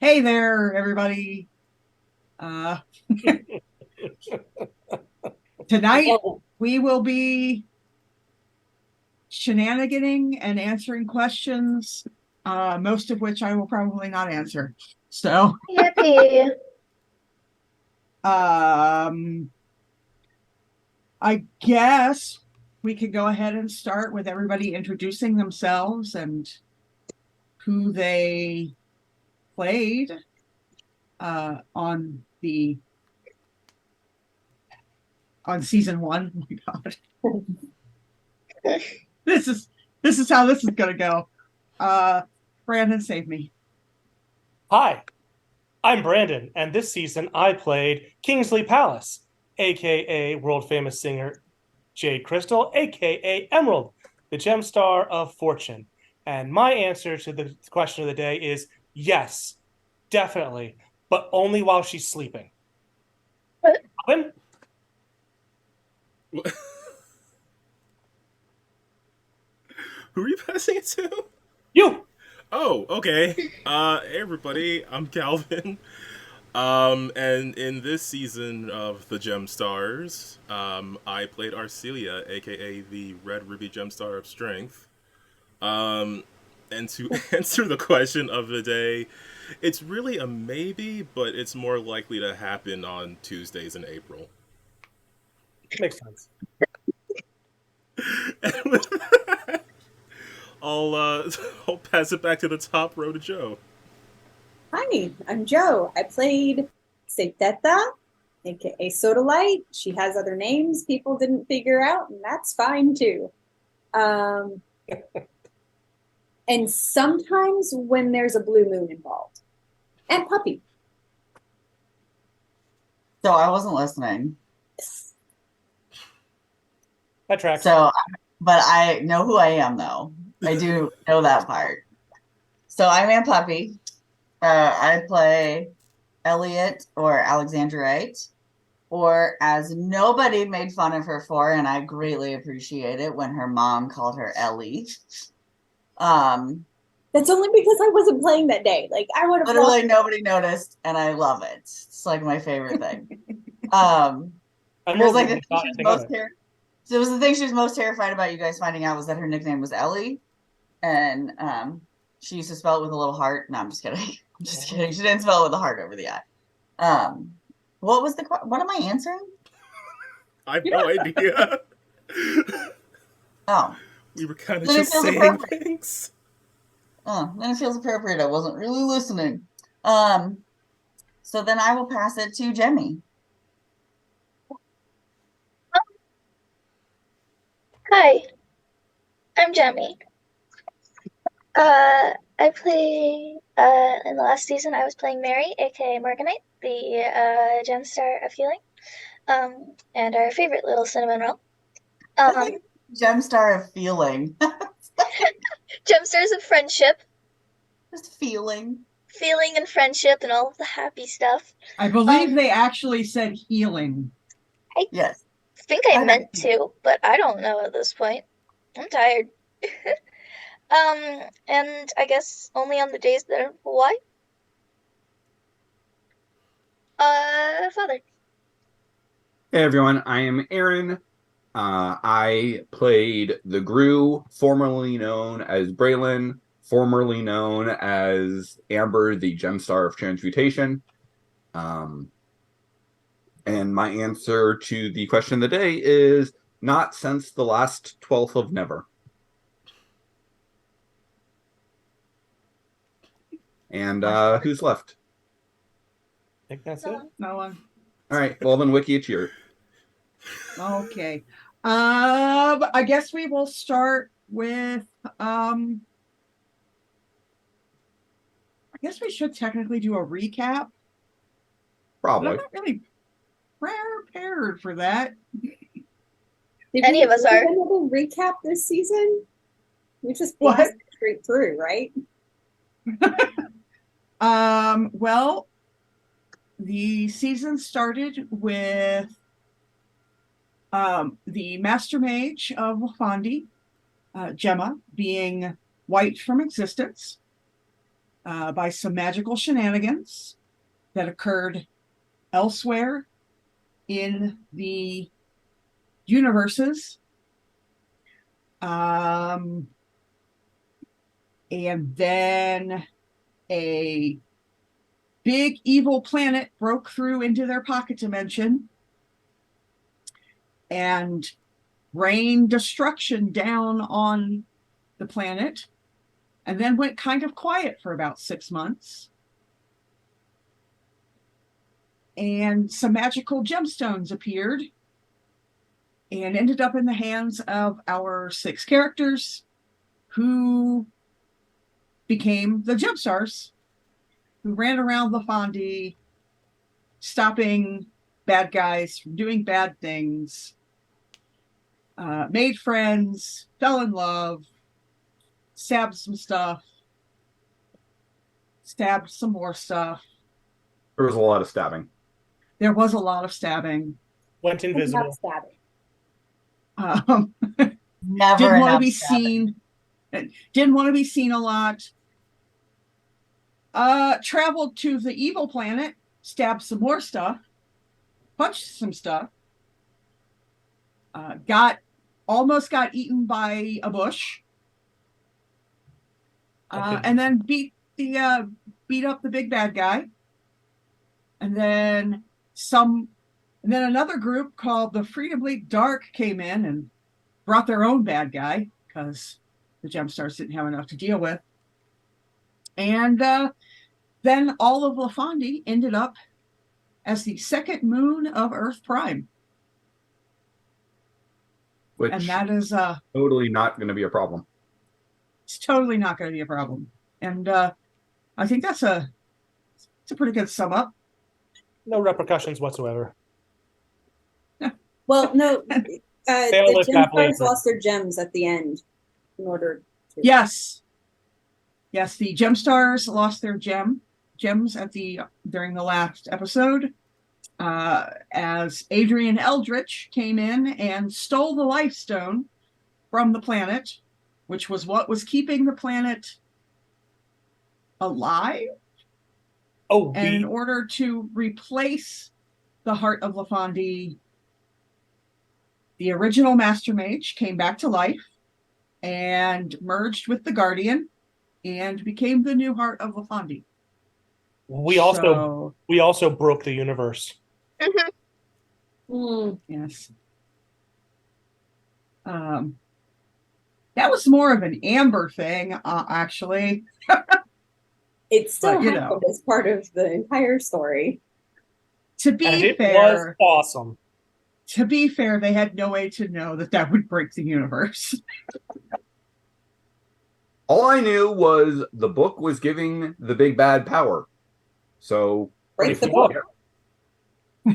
Hey there, everybody. Uh, Tonight Oh, we will be shenaniganing and answering questions, most of which I will probably not answer. So, Yippee. um, I guess we could go ahead and start with everybody introducing themselves and who they played on season one. Oh my God, this is this is how this is gonna go. Uh, Brandon, save me. hi, I'm Brandon, and this season I played Kingsley Palace, aka world famous singer Jade Crystal, aka Emerald, the Gemstar of Fortune. And my answer to the question of the day is yes, definitely, but only while she's sleeping. What? Robin? Who are you passing it to? You! Oh, okay. Hey everybody, I'm Calvin. And in this season of the GemStars, I played Arcelia, aka the Red Ruby Gemstar of Strength. Um, and to answer the question of the day, it's really a maybe, but it's more likely to happen on Tuesdays in April. Makes sense. And with that, I'll pass it back to the top row to Joe. Hi, I'm Joe. I played Seiteta, aka Soda Light. She has other names people didn't figure out, and that's fine too. Um, and sometimes when there's a blue moon involved, and Puppy. So I wasn't listening. That tracks. But I know who I am, though. I do know that part. So I'm Aunt Puppy. I play Elliot or Alexandrite, or as nobody made fun of her for, and I greatly appreciate it when her mom called her Ellie. That's only because I wasn't playing that day. Like I would have Literally nobody noticed, and I love it. It's like my favorite thing. It was like the thing she was most so it was the thing she was most terrified about you guys finding out was that her nickname was Ellie, and she used to spell it with a little heart. No, I'm just kidding. I'm just kidding. She didn't spell it with a heart over the I. What was what am I answering? I have no idea. Oh, We were kind of then it just feels saying appropriate. things. Oh, then it feels appropriate. I wasn't really listening. So then I will pass it to Jemmy. Hi, I'm Jemmy. I play in the last season I was playing Mary, aka Morganite, the Gemstar of Healing, and our favorite little cinnamon roll. Um, Gemstar of feeling. Gemstars of friendship, Just feeling. feeling and friendship, and all of the happy stuff. I believe they actually said healing. I Yes. think I meant to, but I don't know at this point. I'm tired. And I guess only on the days that are why? Father. Hey everyone, I am Aaron. I played the Gru, formerly known as Braylon, formerly known as Amber, the Gemstar of Transmutation. And my answer to the question of the day is not since the last 12th of never. And who's left? I think that's it. No one. All right, well then, Wiki, it's your. Okay. I guess we will start with I guess we should technically do a recap. But I'm Probably. not really prepared for that. Did Any of us do are. another recap this season? We just What? blasted straight through, right? Well, the season started with the Master Mage of Wafandi, Gemma, being wiped from existence. by some magical shenanigans that occurred elsewhere in the universes. And then a big evil planet broke through into their pocket dimension and rained destruction down on the planet, and then went kind of quiet for about 6 months. And some magical gemstones appeared and ended up in the hands of our 6 characters, who became the GemStars, who ran around LaFondie, stopping bad guys from doing bad things, made friends, fell in love, stabbed some stuff, stabbed some more stuff. There was a lot of stabbing. There was a lot of stabbing. Went invisible. Not stabbing. Never Didn't want to enough be stabbing. seen. Didn't want to be seen a lot. Traveled to the evil planet, stabbed some more stuff, punched some stuff. Almost got eaten by a bush. And then beat up the big bad guy. And then another group called the Freedom League Dark came in and brought their own bad guy, because the GemStars didn't have enough to deal with. And then all of LaFondie ended up as the second moon of Earth Prime. Which And that is totally not going to be a problem. it's totally not going to be a problem. And I think it's a pretty good sum up. No repercussions whatsoever. Well, no, lived the happily GemStars ever lost their gems at the end in order to. Yes, the GemStars lost their gems during the last episode, as Adrian Eldritch came in and stole the Life Stone from the planet, which was what was keeping the planet alive. Oh, And in order to replace the Heart of LaFondie, the original Master Mage came back to life and merged with the Guardian and became the new Heart of LaFondie. we also broke the universe. Yes. That was more of an Amber thing, actually. It still But, happened as part of the entire story. To And be it was fair, awesome. they had no way to know that would break the universe. All I knew was the book was giving the big bad power. So Break the the book. book.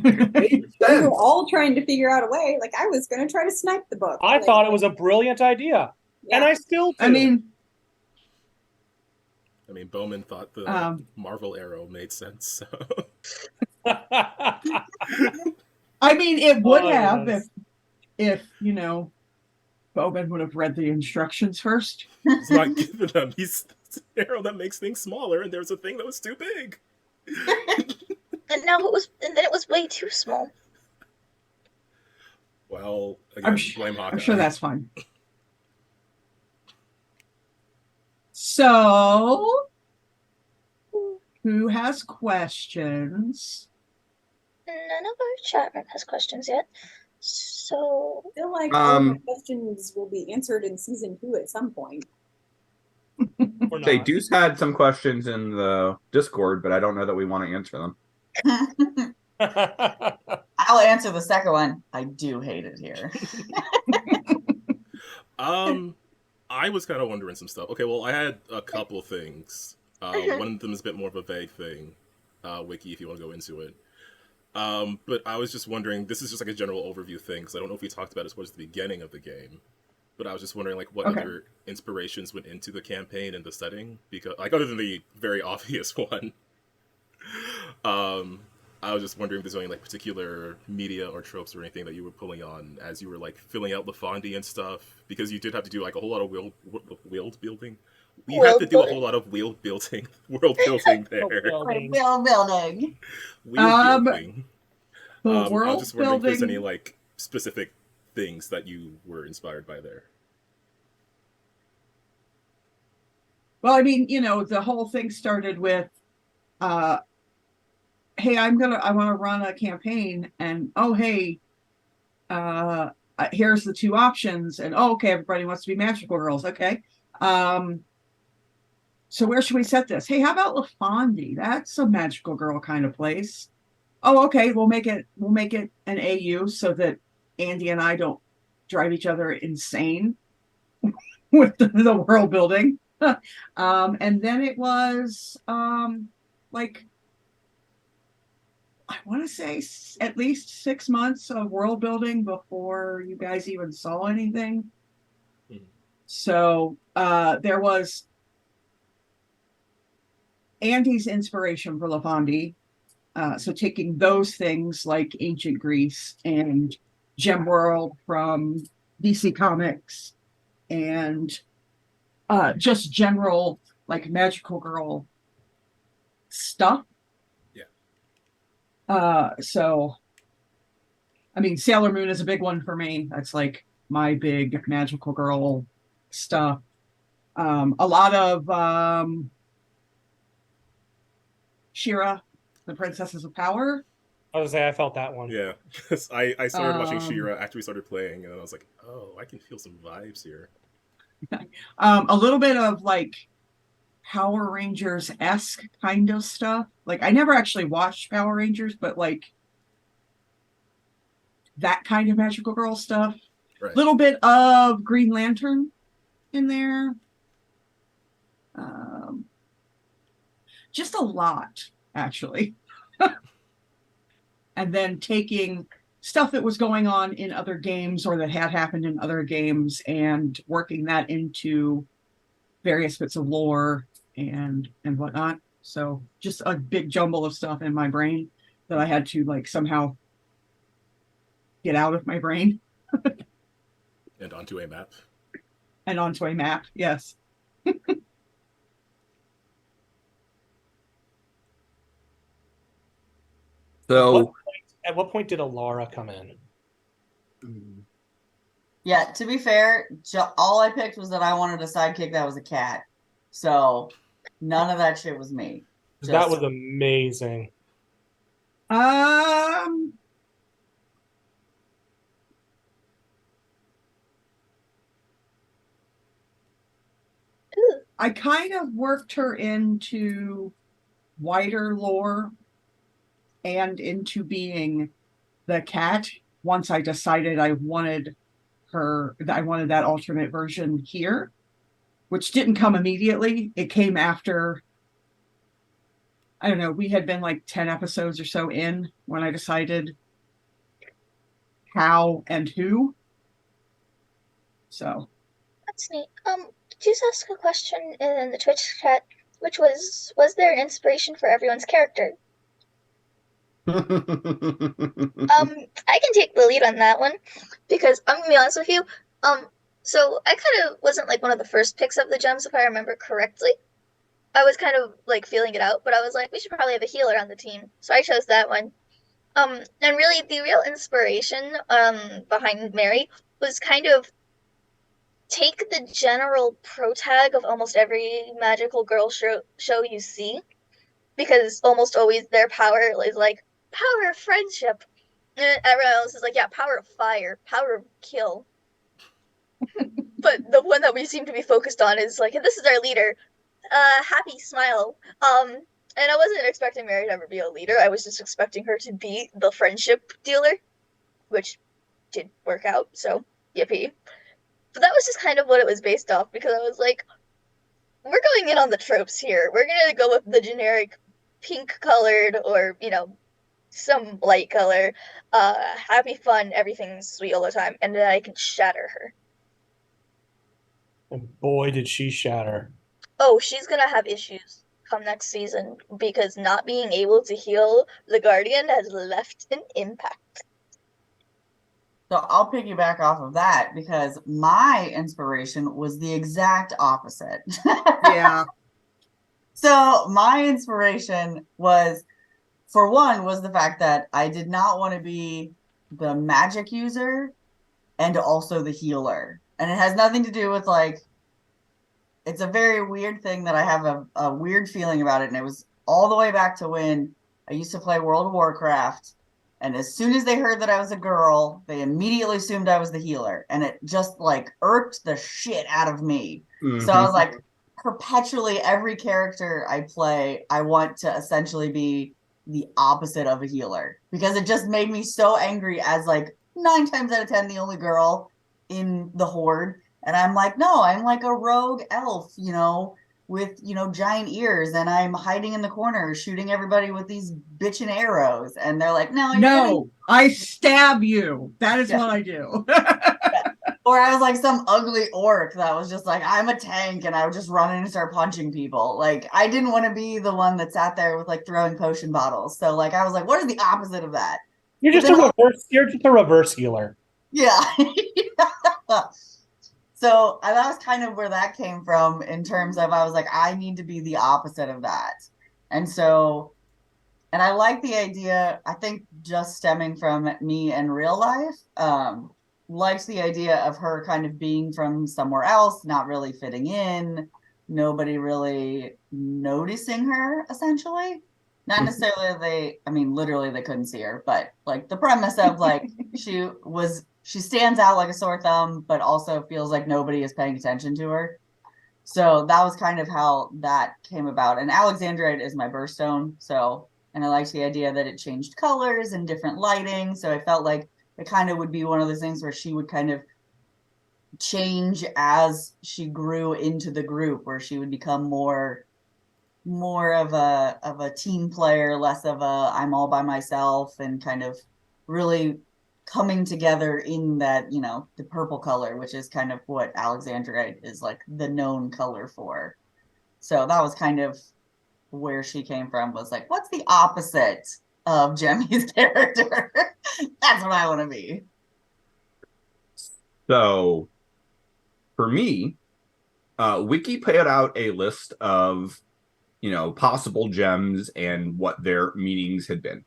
it made We sense. were all trying to figure out a way. Like, I was going to try to snipe the book. I thought it was a brilliant idea, and I still do. I mean, Bowman thought the Marvel arrow made sense. So. It would have yes. if Bowman would have read the instructions first. It's not giving him. He's an arrow that makes things smaller, and there's a thing that was too big. And then it was way too small. Well, again, blame Hawkeye. I'm sure that's fine. So, who has questions? None of our chat room has questions yet. So I feel like all my questions will be answered in season 2 at some point. Say, Deuce had some questions in the Discord, but I don't know that we want to answer them. I'll answer the second one. I do hate it here. I was kind of wondering some stuff. Okay, well, I had a couple things. One of them is a bit more of a vague thing. Wiki, if you want to go into it. But I was just wondering, this is just like a general overview thing, because I don't know if we talked about it towards the beginning of the game. But I was just wondering, what other inspirations went into the campaign and the setting, because other than the very obvious one. I was just wondering if there's any particular media or tropes or anything that you were pulling on as you were filling out LaFondie and stuff, because you did have to do a whole lot of world You have to do a building. whole lot of world building there. Building. Wheel building. Wheel building. The I was world just wondering if there's any building. like specific things that you were inspired by there. Well, I mean, the whole thing started with, hey, I want to run a campaign, and oh, hey, here's the two options, and oh, okay, everybody wants to be magical girls, okay. So where should we set this? Hey, how about LaFondie? That's a magical girl kind of place. Oh, okay, we'll make it an AU so that Andy and I don't drive each other insane with the world building. And then it was like, I want to say at least 6 months of world building before you guys even saw anything. So there was Andy's inspiration for LaFondie. So taking those things like ancient Greece and Gem World from DC Comics and just general like magical girl stuff. Yeah. So I mean, Sailor Moon is a big one for me. That's like my big magical girl stuff. A lot of She-Ra, the Princesses of Power. I was gonna say I felt that one. Yeah, I started watching She-Ra after we started playing, and I was like, oh, I can feel some vibes here. A little bit of like Power Rangers-esque kind of stuff. Like I never actually watched Power Rangers, but like that kind of magical girl stuff. Right. Little bit of Green Lantern in there. Just a lot, actually. And then taking stuff that was going on in other games or that had happened in other games and working that into various bits of lore and whatnot. So just a big jumble of stuff in my brain that I had to like somehow get out of my brain. And onto a map. And onto a map, yes. So At what point did Alara come in? Yeah, to be fair, all I picked was that I wanted a sidekick that was a cat. So none of that shit was me. That was amazing. I kind of worked her into wider lore and into being the cat once I decided I wanted that alternate version here, which didn't come immediately. It came after, I don't know, we had been like 10 episodes or so in when I decided how and who. So that's neat. Just ask a question in the Twitch chat, which was there an inspiration for everyone's character? I can take the lead on that one because I'm gonna be honest with you. So I kind of wasn't like one of the first picks of the gems, if I remember correctly. I was kind of like feeling it out, but I was like, we should probably have a healer on the team, so I chose that one. And really, the real inspiration behind Mary was kind of take the general pro tag of almost every magical girl show you see, because almost always their power is like power of friendship. And everyone else is like, yeah, power of fire, power of kill. But the one that we seem to be focused on is like, this is our leader, happy smile. And I wasn't expecting Mary to ever be a leader. I was just expecting her to be the friendship dealer, which did work out, so yippee. But that was just kind of what it was based off, because I was like, we're going in on the tropes here. We're gonna go with the generic pink colored or, some light color, happy fun, everything's sweet all the time, and then I can shatter her. And boy, did she shatter. Oh, she's gonna have issues come next season because not being able to heal the Guardian has left an impact. So I'll piggyback off of that because my inspiration was the exact opposite. Yeah. So my inspiration was, for one, was the fact that I did not want to be the magic user and also the healer. And it has nothing to do with like, it's a very weird thing that I have a weird feeling about it. And it was all the way back to when I used to play World of Warcraft. And as soon as they heard that I was a girl, they immediately assumed I was the healer. And it just like irked the shit out of me. Mm-hmm. So I was like, perpetually every character I play, I want to essentially be the opposite of a healer because it just made me so angry as like 9 times out of 10 the only girl in the horde. And I'm like, no, I'm like a rogue elf, you know, with, you know, giant ears, and I'm hiding in the corner shooting everybody with these bitchin' arrows. And they're like, no, I stab you. That is what I do. Or I was like some ugly orc that was just like, I'm a tank, and I would just run in and start punching people. Like, I didn't want to be the one that sat there with like throwing potion bottles. So like, I was like, what is the opposite of that? You're just a reverse healer. Yeah. So that was kind of where that came from in terms of, I was like, I need to be the opposite of that. And so, and I like the idea, I think just stemming from me in real life, liked the idea of her kind of being from somewhere else, not really fitting in, nobody really noticing her, essentially. Not necessarily literally they couldn't see her, but like the premise of like she stands out like a sore thumb, but also feels like nobody is paying attention to her. So that was kind of how that came about. And Alexandrite is my birthstone. So, and I liked the idea that it changed colors and different lighting. So I felt like it kind of would be one of those things where she would kind of change as she grew into the group, where she would become more of a team player, less of a I'm all by myself, and kind of really coming together in that, you know, the purple color, which is kind of what Alexandrite is like the known color for. So that was kind of where she came from, was like, what's the opposite of Jemmy's character? That's what I want to be. So for me, Wiki put out a list of, you know, possible gems and what their meanings had been.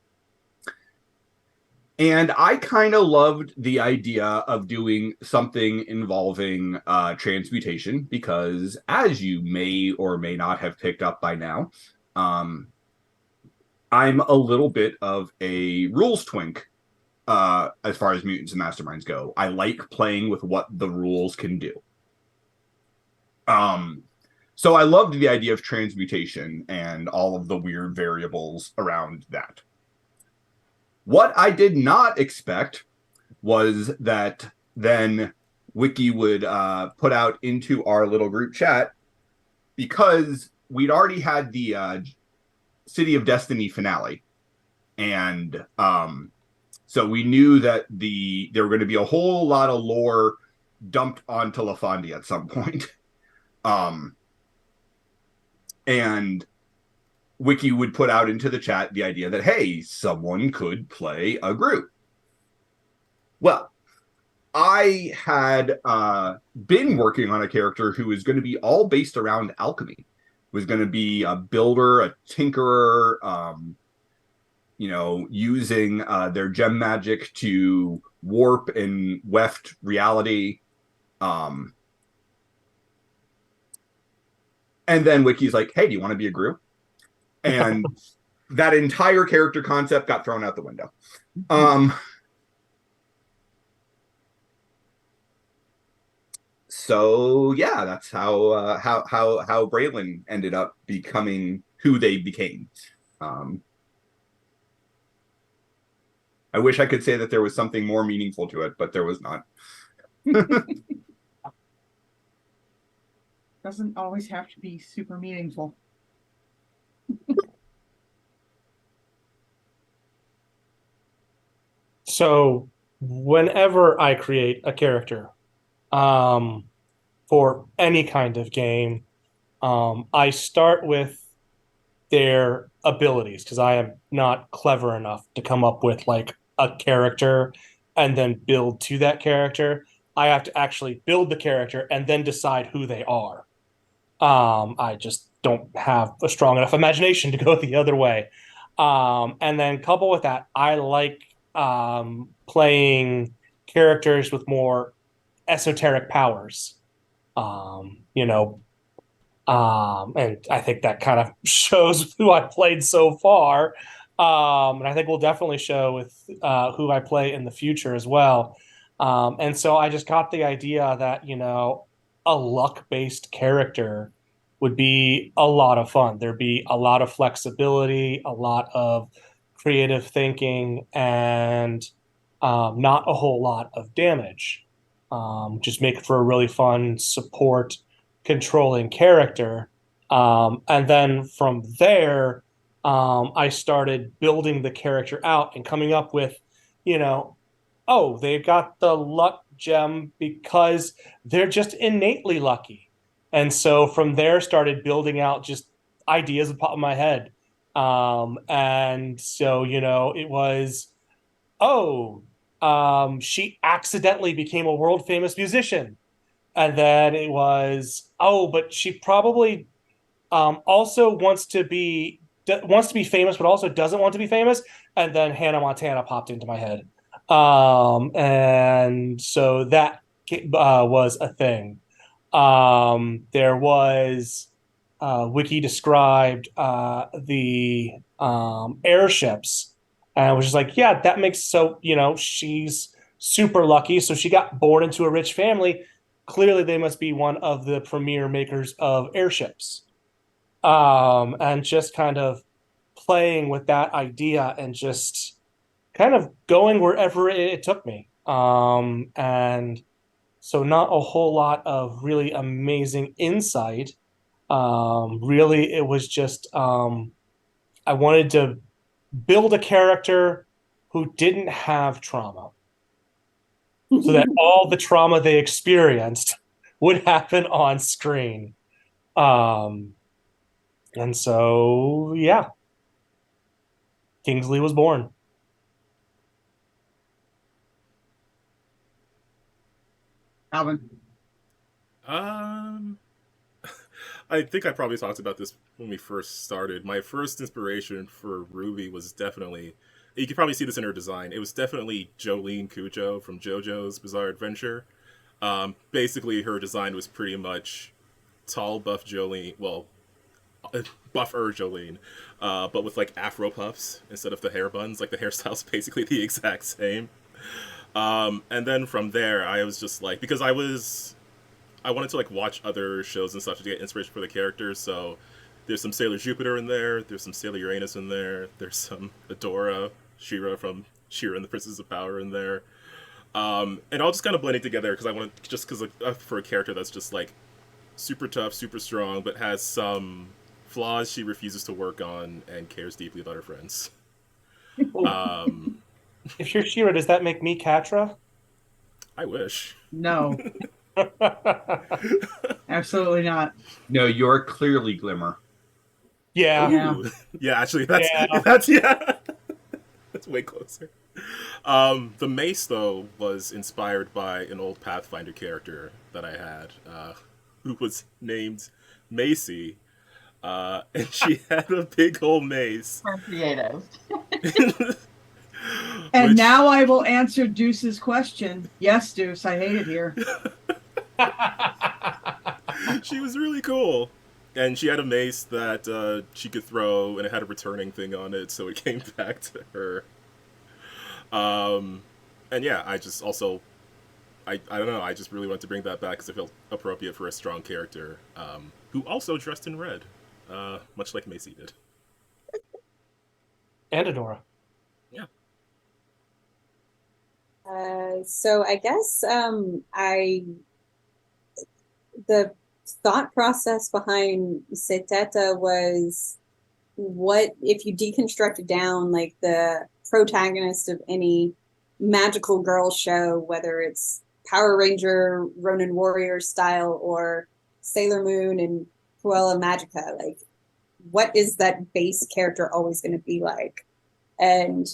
And I kind of loved the idea of doing something involving transmutation because, as you may or may not have picked up by now, I'm a little bit of a rules twink as far as mutants and masterminds go. I like playing with what the rules can do. So I loved the idea of transmutation and all of the weird variables around that. What I did not expect was that then Wiki would put out into our little group chat, because we'd already had the City of Destiny finale. And so we knew that there were going to be a whole lot of lore dumped onto LaFondia at some point. And Wiki would put out into the chat the idea that, hey, someone could play a group. Well, I had been working on a character who was going to be all based around alchemy. Was going to be a builder, a tinkerer, you know, using their gem magic to warp and weft reality. And then Wiki's like, hey, do you want to be a group? And that entire character concept got thrown out the window. So yeah, that's how Braylon ended up becoming who they became. I wish I could say that there was something more meaningful to it, but there was not. Doesn't always have to be super meaningful. So whenever I create a character for any kind of game, I start with their abilities, because I am not clever enough to come up with like a character and then build to that character. I have to actually build the character and then decide who they are. I just don't have a strong enough imagination to go the other way. And then couple with that, I like playing characters with more esoteric powers. You know, and I think that kind of shows who I played so far. And I think we'll definitely show with who I play in the future as well. And so I just got the idea that, a luck based character would be a lot of fun. There'd be a lot of flexibility, a lot of creative thinking, and not a whole lot of damage. Just make it for a really fun support controlling character. And then from there, I started building the character out and coming up with, oh, they've got the luck gem because they're just innately lucky. And so from there, started building out just ideas that pop in my head. And so, it was, oh, she accidentally became a world famous musician. And then it was, oh, but she probably also wants to be famous, but also doesn't want to be famous. And then Hannah Montana popped into my head, and so that was a thing. There was Wiki described the airships, and I was just like, yeah, that makes so. She's super lucky, so she got born into a rich family. Clearly, they must be one of the premier makers of airships. And just kind of playing with that idea and just kind of going wherever it took me. And so not a whole lot of really amazing insight. Really, it was just I wanted to build a character who didn't have trauma so that all the trauma they experienced would happen on screen. And so, yeah, Kingsley was born. Alvin. I think I probably talked about this when we first started. My first inspiration for Ruby was definitely, you can probably see this in her design. It was definitely Jolene Cujo from JoJo's Bizarre Adventure. Basically, her design was pretty much tall, buff Jolene. Well, buffer Jolene, but with like afro puffs instead of the hair buns. Like the hairstyle's basically the exact same. And then from there, I was just like, because I wanted to like watch other shows and stuff to get inspiration for the characters. So there's some Sailor Jupiter in there. There's some Sailor Uranus in there. There's some Adora, Shira from Shira and the Princess of Power in there. And all just kind of blending together because I wanted just because for a character that's just like super tough, super strong, but has some flaws she refuses to work on and cares deeply about her friends. If you're Shira, does that make me Katra? I wish. No. Absolutely not. No, you're clearly Glimmer. Yeah. Yeah, actually, that's that's way closer. The mace, though, was inspired by an old Pathfinder character that I had, who was named Macy, and she had a big old mace. We're creative. And now I will answer Deuce's question. Yes, Deuce, I hate it here. She was really cool. And she had a mace that she could throw, and it had a returning thing on it, so it came back to her. And yeah, I just also, I don't know, I just really wanted to bring that back because it felt appropriate for a strong character, who also dressed in red, much like Macy did. And Adora. Yeah. So I guess the thought process behind Seteta was, what if you deconstruct it down, like the protagonist of any magical girl show, whether it's Power Ranger, Ronin Warrior style, or Sailor Moon and Cruella Magica, like what is that base character always going to be like? And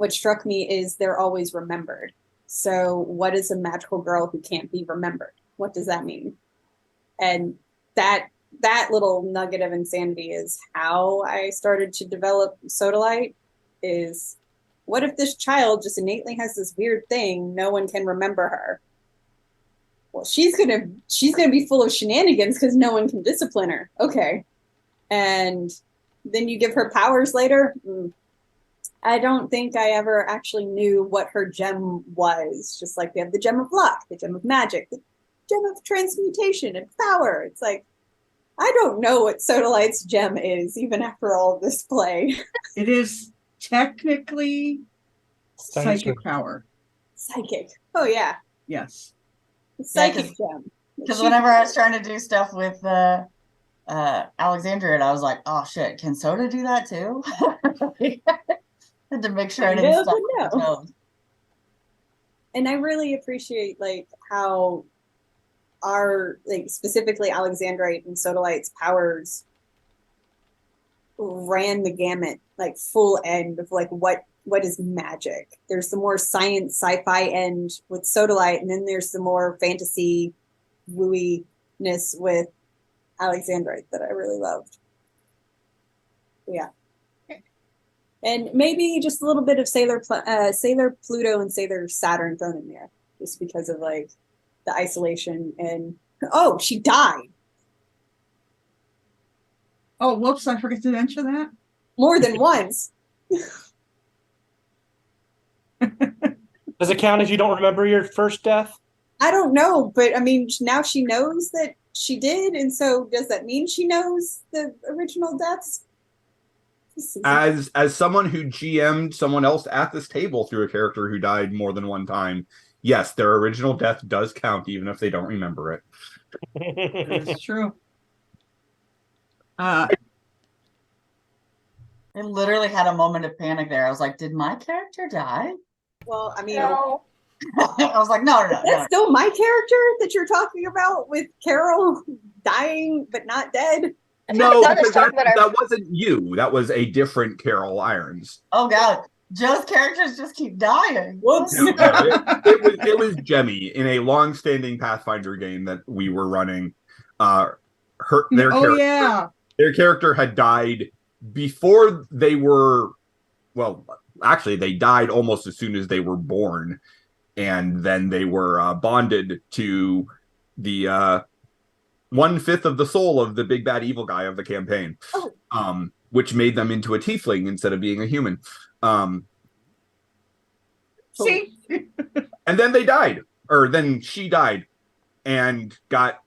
what struck me is they're always remembered. So what is a magical girl who can't be remembered? What does that mean? And that little nugget of insanity is how I started to develop Sodalite. Is what if this child just innately has this weird thing, no one can remember her? Well, she's gonna be full of shenanigans because no one can discipline her. Okay. And then you give her powers later. I don't think I ever actually knew what her gem was. Just like we have the gem of luck, the gem of magic, the gem of transmutation and power. It's like, I don't know what Sodalite's gem is, even after all of this play. It is technically psychic power. Psychic. Oh, yeah. Yes. Psychic gem. Because whenever I was trying to do stuff with Alexandria, and I was like, oh shit, can Soda do that too? Had to make sure I didn't stop on my toes. And I really appreciate like how our like specifically Alexandrite and Sodalite's powers ran the gamut, like full end of like what is magic. There's the more science sci-fi end with Sodalite, and then there's the more fantasy wooiness with Alexandrite that I really loved. Yeah. And maybe just a little bit of Sailor Pluto and Sailor Saturn thrown in there, just because of like the isolation and oh, she died. Oh, whoops! I forgot to mention that. More than once. Does it count if you don't remember your first death? I don't know, but I mean, now she knows that she did, and so does that mean she knows the original deaths? As someone who GM'd someone else at this table through a character who died more than one time, yes, their original death does count, even if they don't remember it. It's true. I literally had a moment of panic there. I was like, did my character die? Well, I mean, No. I was like, no. That's still my character that you're talking about with Carol dying but not dead. No, because that wasn't you. That was a different Carol Irons. Oh god, Joe's characters just keep dying. Whoops. No, it was Jemmy in a long-standing Pathfinder game that we were running. Their character had died before they were. Well, actually, they died almost as soon as they were born, and then they were bonded to the 1/5 of the soul of the big bad evil guy of the campaign, which made them into a tiefling instead of being a human. See, and then they died, or then she died, and got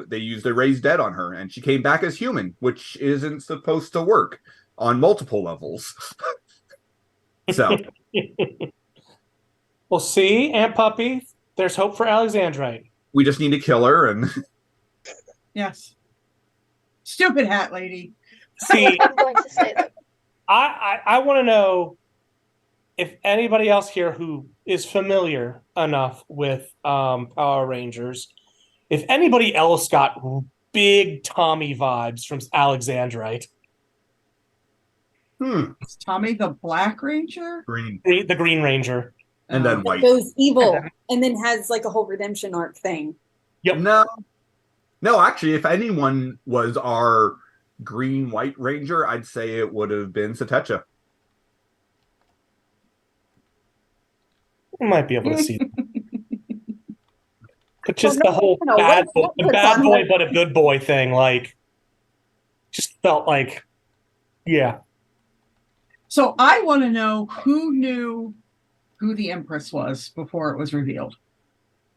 they used a raised dead on her, and she came back as human, which isn't supposed to work on multiple levels. So, Well, see, Aunt Puppy, there's hope for Alexandrite. We just need to kill her, and yes, stupid hat lady. See, I'm going to say that. I want to know if anybody else here who is familiar enough with Power Rangers, if anybody else got big Tommy vibes from Alexandrite. Is Tommy the Black Ranger? green, The Green Ranger. and then white. Goes evil and then has like a whole redemption arc thing. Yep. No, actually, if anyone was our green-white ranger, I'd say it would have been Satecha. We might be able to see that. But just the whole no, bad what boy but a good boy thing, like, just felt like, yeah. So I want to know who knew who the Empress was before it was revealed.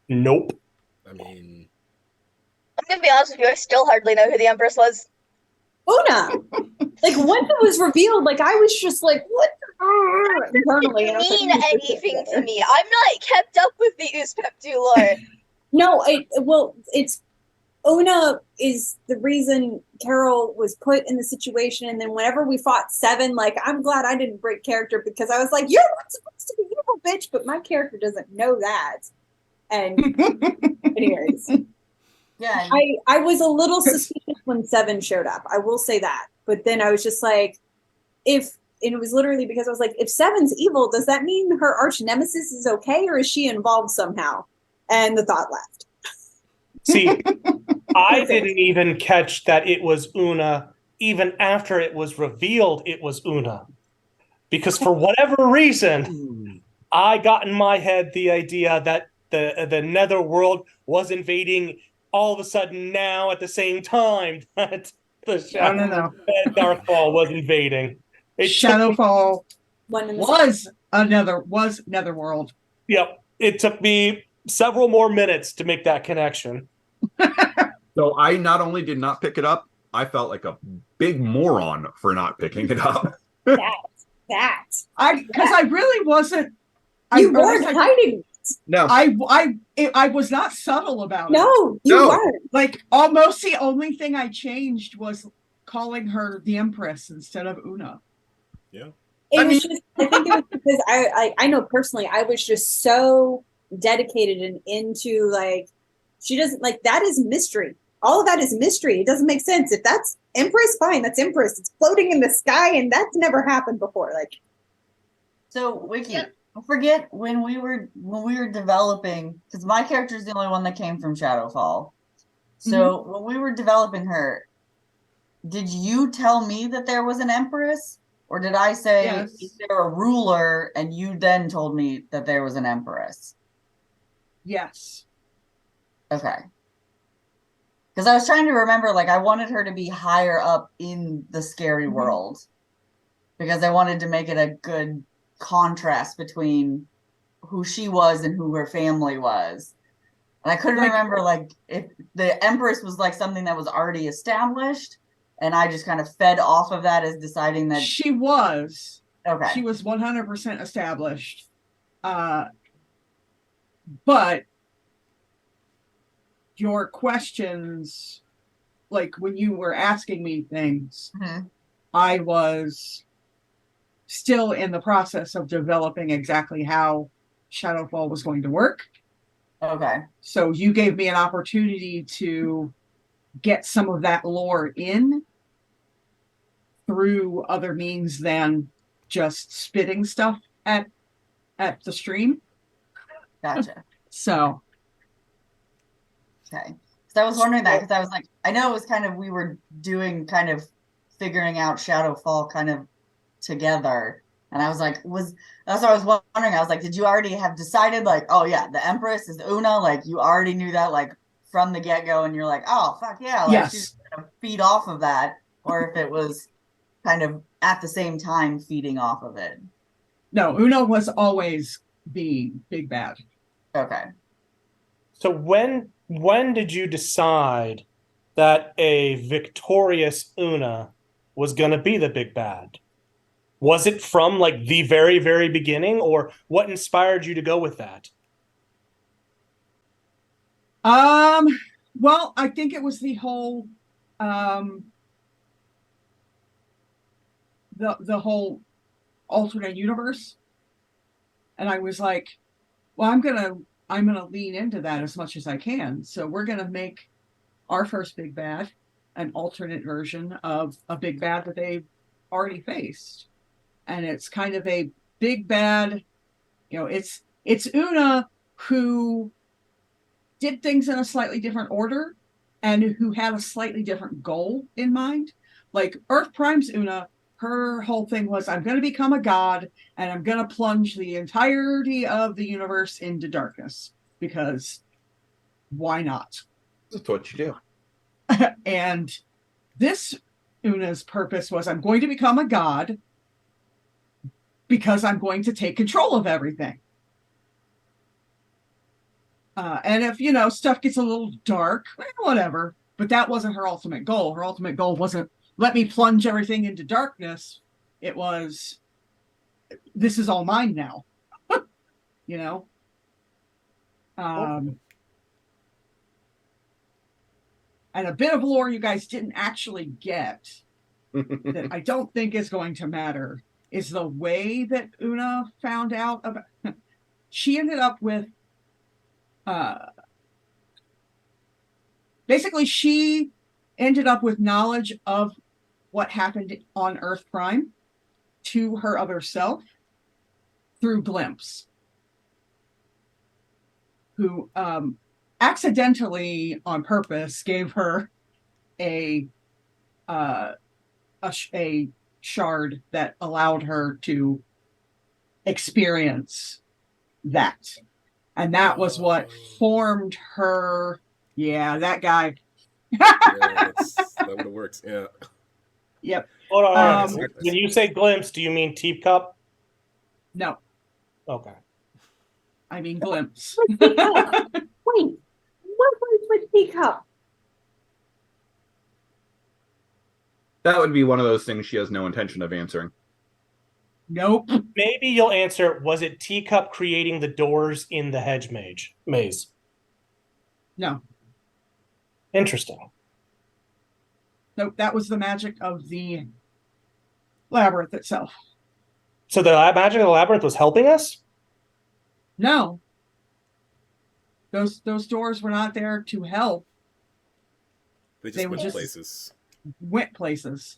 Nope. I mean, I'm gonna be honest with you, I still hardly know who the Empress was. Una. Like once it was revealed, like I was just like, what? Internally, It doesn't mean anything to me. I'm not kept up with the Uspep lore. No, it's Ona is the reason Carol was put in the situation, and then whenever we fought Seven, like I'm glad I didn't break character because I was like, you're not supposed to be evil, bitch, but my character doesn't know that. And anyways. Yeah. I was a little suspicious when Seven showed up. I will say that. But then I was just like, if it was literally because I was like, if Seven's evil, does that mean her arch nemesis is okay, or is she involved somehow? And the thought left. See, I didn't even catch that it was Una even after it was revealed it was Una. Because for whatever reason, I got in my head the idea that the netherworld was invading all of a sudden now at the same time that the No. Darkfall was invading. Shadowfall was Netherworld. Yep. It took me several more minutes to make that connection. So I not only did not pick it up, I felt like a big moron for not picking it up. Because I really wasn't. You weren't hiding. No, I was not subtle about it. No, you weren't. Like, almost the only thing I changed was calling her the Empress instead of Una. Yeah. I think it was because I know personally, I was just so dedicated and into, like, she doesn't, like, that is mystery. All of that is mystery. It doesn't make sense. If that's Empress, fine, that's Empress. It's floating in the sky, and that's never happened before. Like, so Wiki, don't forget when we were developing, because my character is the only one that came from Shadowfall. So when we were developing her, did you tell me that there was an Empress? Or did I say, is there a ruler? And you then told me that there was an Empress? Yes. Okay. Because I was trying to remember, like, I wanted her to be higher up in the scary world. Because I wanted to make it a good contrast between who she was and who her family was. And I couldn't remember, like, if the Empress was, like, something that was already established. And I just kind of fed off of that as deciding that she was. Okay. She was 100% established. But your questions, like when you were asking me things, I was still in the process of developing exactly how Shadowfall was going to work. Okay. So you gave me an opportunity to get some of that lore in through other means than just spitting stuff at the stream. Gotcha. So okay. So I was wondering that because I was like, I know it was kind of, we were doing kind of figuring out Shadowfall kind of together. And I was like, that's what I was wondering. I was like, did you already have decided, like, oh yeah, the Empress is Una? Like, you already knew that, like, from the get-go, and you're like, oh fuck yeah, like she's gonna feed off of that, or if it was kind of at the same time feeding off of it. No, Una was always the big bad. Okay. So when did you decide that a victorious Una was going to be the big bad? Was it from, like, the very, very beginning, or what inspired you to go with that? Well, I think it was the whole the whole alternate universe. And I was like, well, I'm gonna lean into that as much as I can. So we're gonna make our first big bad an alternate version of a big bad that they've already faced. And it's kind of a big bad, you know, it's Una who did things in a slightly different order and who had a slightly different goal in mind. Like Earth Prime's Una, her whole thing was, I'm going to become a god and I'm going to plunge the entirety of the universe into darkness, because why not? That's what you do. And this Una's purpose was, I'm going to become a god because I'm going to take control of everything. And if, you know, stuff gets a little dark, whatever. But that wasn't her ultimate goal. Her ultimate goal wasn't, let me plunge everything into darkness. It was, this is all mine now. You know? And a bit of lore you guys didn't actually get that I don't think is going to matter is the way that Una found out about. She ended up with basically she ended up with knowledge of what happened on Earth Prime. to her other self through Glimpse, who accidentally, on purpose, gave her a shard that allowed her to experience that. And that was what formed her. Yeah, that guy. Yeah, that would have worked. Yeah. Yep. Hold on. When you say glimpse, do you mean teacup? No. Okay. I mean glimpse. Wait, what was with teacup? That would be one of those things she has no intention of answering. Nope. Maybe you'll answer, was it teacup creating the doors in the hedge maze? No. Interesting. Nope. That was the magic of the labyrinth itself. So the magic of the labyrinth was helping us? No. Those doors were not there to help. They were just places. Went places.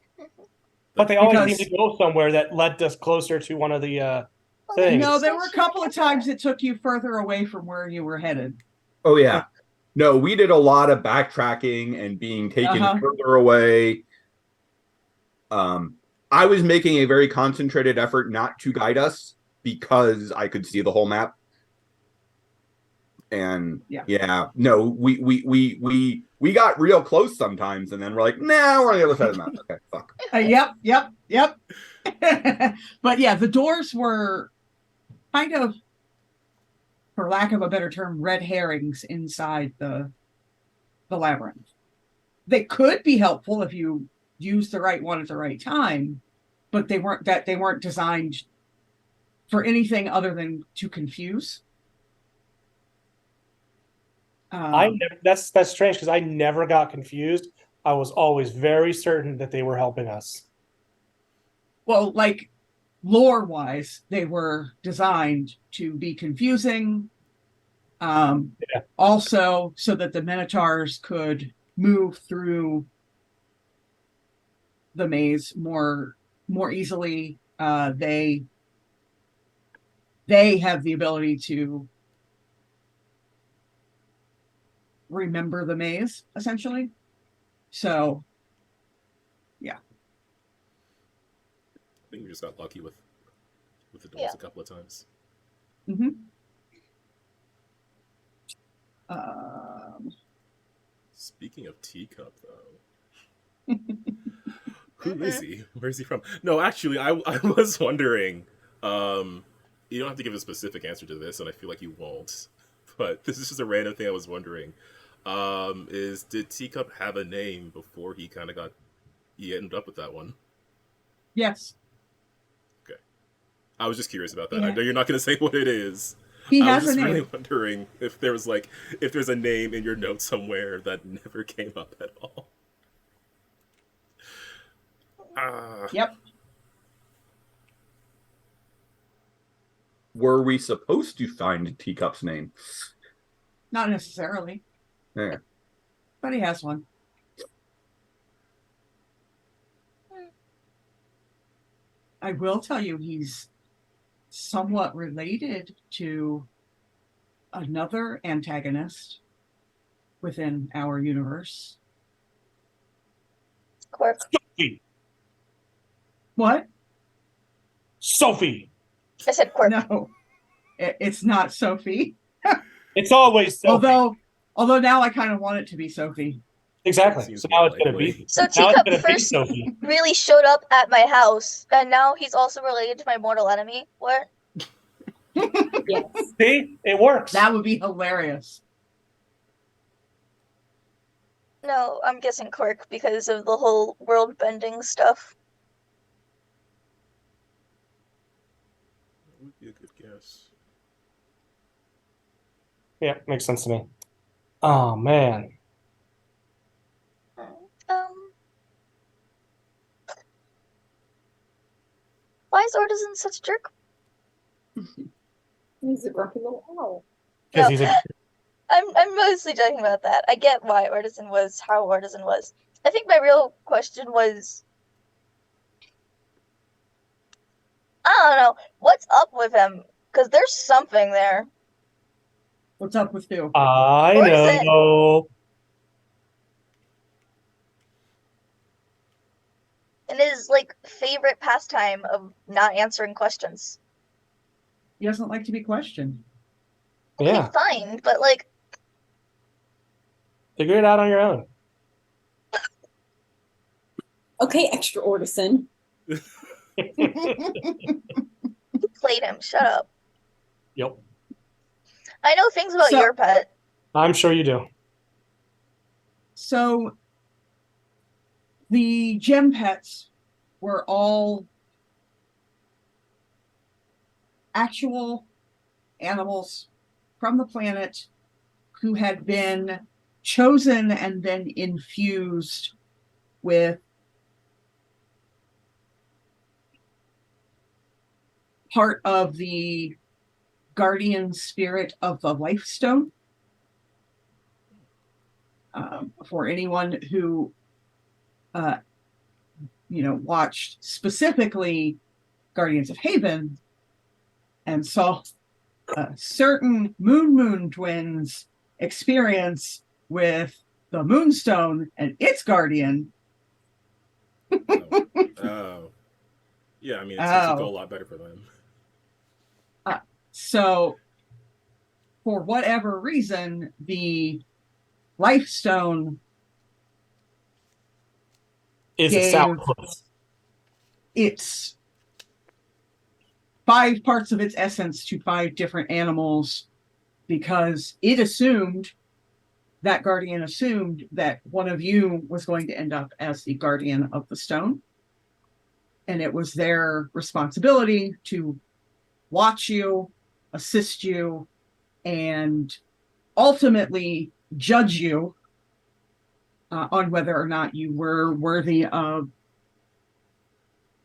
But they always seemed to go somewhere that led us closer to one of the things. No, there were a couple of times it took you further away from where you were headed. Oh, yeah. No, we did a lot of backtracking and being taken further away. I was making a very concentrated effort not to guide us because I could see the whole map. And no, we got real close sometimes, and then we're like, nah, we're on the other side of the map. Okay, fuck. Yep. But yeah, the doors were kind of, for lack of a better term, red herrings inside the labyrinth. They could be helpful if you use the right one at the right time, but they weren't designed for anything other than to confuse. That's strange because I never got confused. I was always very certain that they were helping us. Well, like lore-wise, they were designed to be confusing. Also, so that the Minotaurs could move through the maze more easily. They have the ability to remember the maze, essentially. So, yeah. I think we just got lucky with the doors a couple of times. Mm-hmm. Speaking of teacup, though, who is he? Where's he from? No, actually, I was wondering. You don't have to give a specific answer to this, and I feel like you won't. But this is just a random thing I was wondering. Did Teacup have a name before he ended up with that one? Yes. Okay. I was just curious about that. I know you're not going to say what it is. He I has was just a name. really wondering if there's a name in your notes somewhere that never came up at all. Yep. Were we supposed to find Teacup's name? Not necessarily. Yeah. But he has one. I will tell you he's somewhat related to another antagonist within our universe. Quark. Sophie. What? Sophie. I said Quark. No, it's not Sophie. It's always Sophie. Although now I kind of want it to be Sophie. Exactly. So now it's going to be. So Teacup first really showed up at my house, and now he's also related to my mortal enemy. What? Yes. See, it works. That would be hilarious. No, I'm guessing Quark because of the whole world bending stuff. That would be a good guess. Yeah, makes sense to me. Oh man. Why is Ortisan such a jerk? He's a grumpy little owl. Because he's a. I'm mostly joking about that. I get why Ortisan was how Ortisan was. I think my real question was, don't know. What's up with him? Because there's something there. What's up with you? I Or is it- know. And his like favorite pastime of not answering questions. He doesn't like to be questioned. Okay, Yeah. fine, but like, Figure it out on your own. Okay, extra Ortison. who played him? Shut up. Yep. I know things about So- your pet. I'm sure you do. So the gem pets were all actual animals from the planet who had been chosen and then infused with part of the guardian spirit of the life stone. For anyone who watched specifically Guardians of Haven and saw certain moon twins experience with the moonstone and its guardian. Oh. Yeah, I mean, it seems to go a lot better for them. So for whatever reason, the life stone Is a gave soundcliffe. its 5 parts of its essence to 5 different animals because that guardian assumed that one of you was going to end up as the guardian of the stone. And it was their responsibility to watch you, assist you, and ultimately judge you on whether or not you were worthy of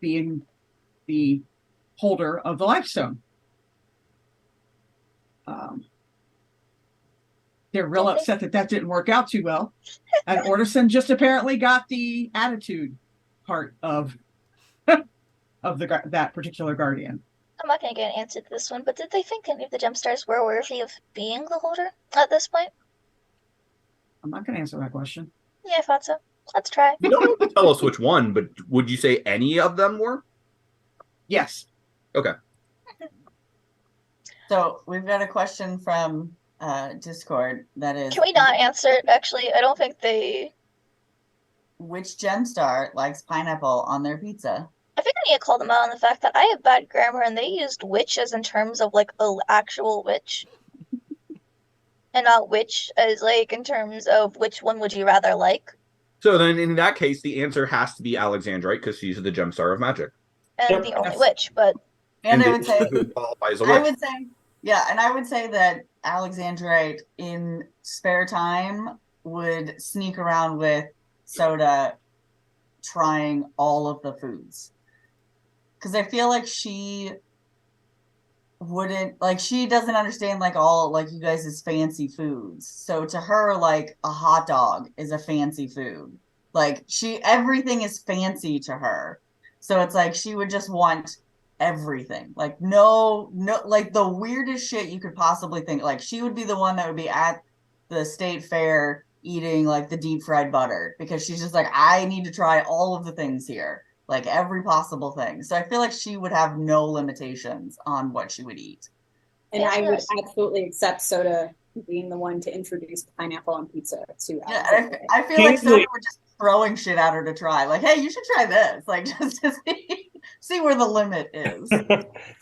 being the holder of the life stone. They're real upset that didn't work out too well. And Ortison just apparently got the attitude part of that particular guardian. I'm not gonna get an answer to this one, but did they think any of the GemStars were worthy of being the holder at this point? I'm not going to answer that question. Yeah, I thought so. Let's try. You don't have to tell us which one, but would you say any of them were? Yes. Okay. So we've got a question from Discord that is, Can we not answer it? Actually, I don't think they. which Gemstar likes pineapple on their pizza? I think I need to call them out on the fact that I have bad grammar and they used witch as in terms of like an actual witch. And not witch as like in terms of which one would you rather like. So then in that case, the answer has to be Alexandrite because she's the Gemstar of Magic. And Yep. the only witch, but And I would say, who qualifies a I witch. would say, yeah, and I would say that Alexandrite in spare time would sneak around with Soda trying all of the foods. Because I feel like she wouldn't, like, she doesn't understand, like, all, like, you guys' fancy foods. So to her, like, a hot dog is a fancy food. Like, everything is fancy to her. So it's like she would just want everything. Like, no, like, the weirdest shit you could possibly think. Like, she would be the one that would be at the state fair eating, like, the deep fried butter. Because she's just like, I need to try all of the things here. Like every possible thing. So I feel like she would have no limitations on what she would eat. And I would absolutely accept Soda being the one to introduce pineapple on pizza to I feel like Soda would just throwing shit at her to try. Like, hey, you should try this. Like, just to see where the limit is.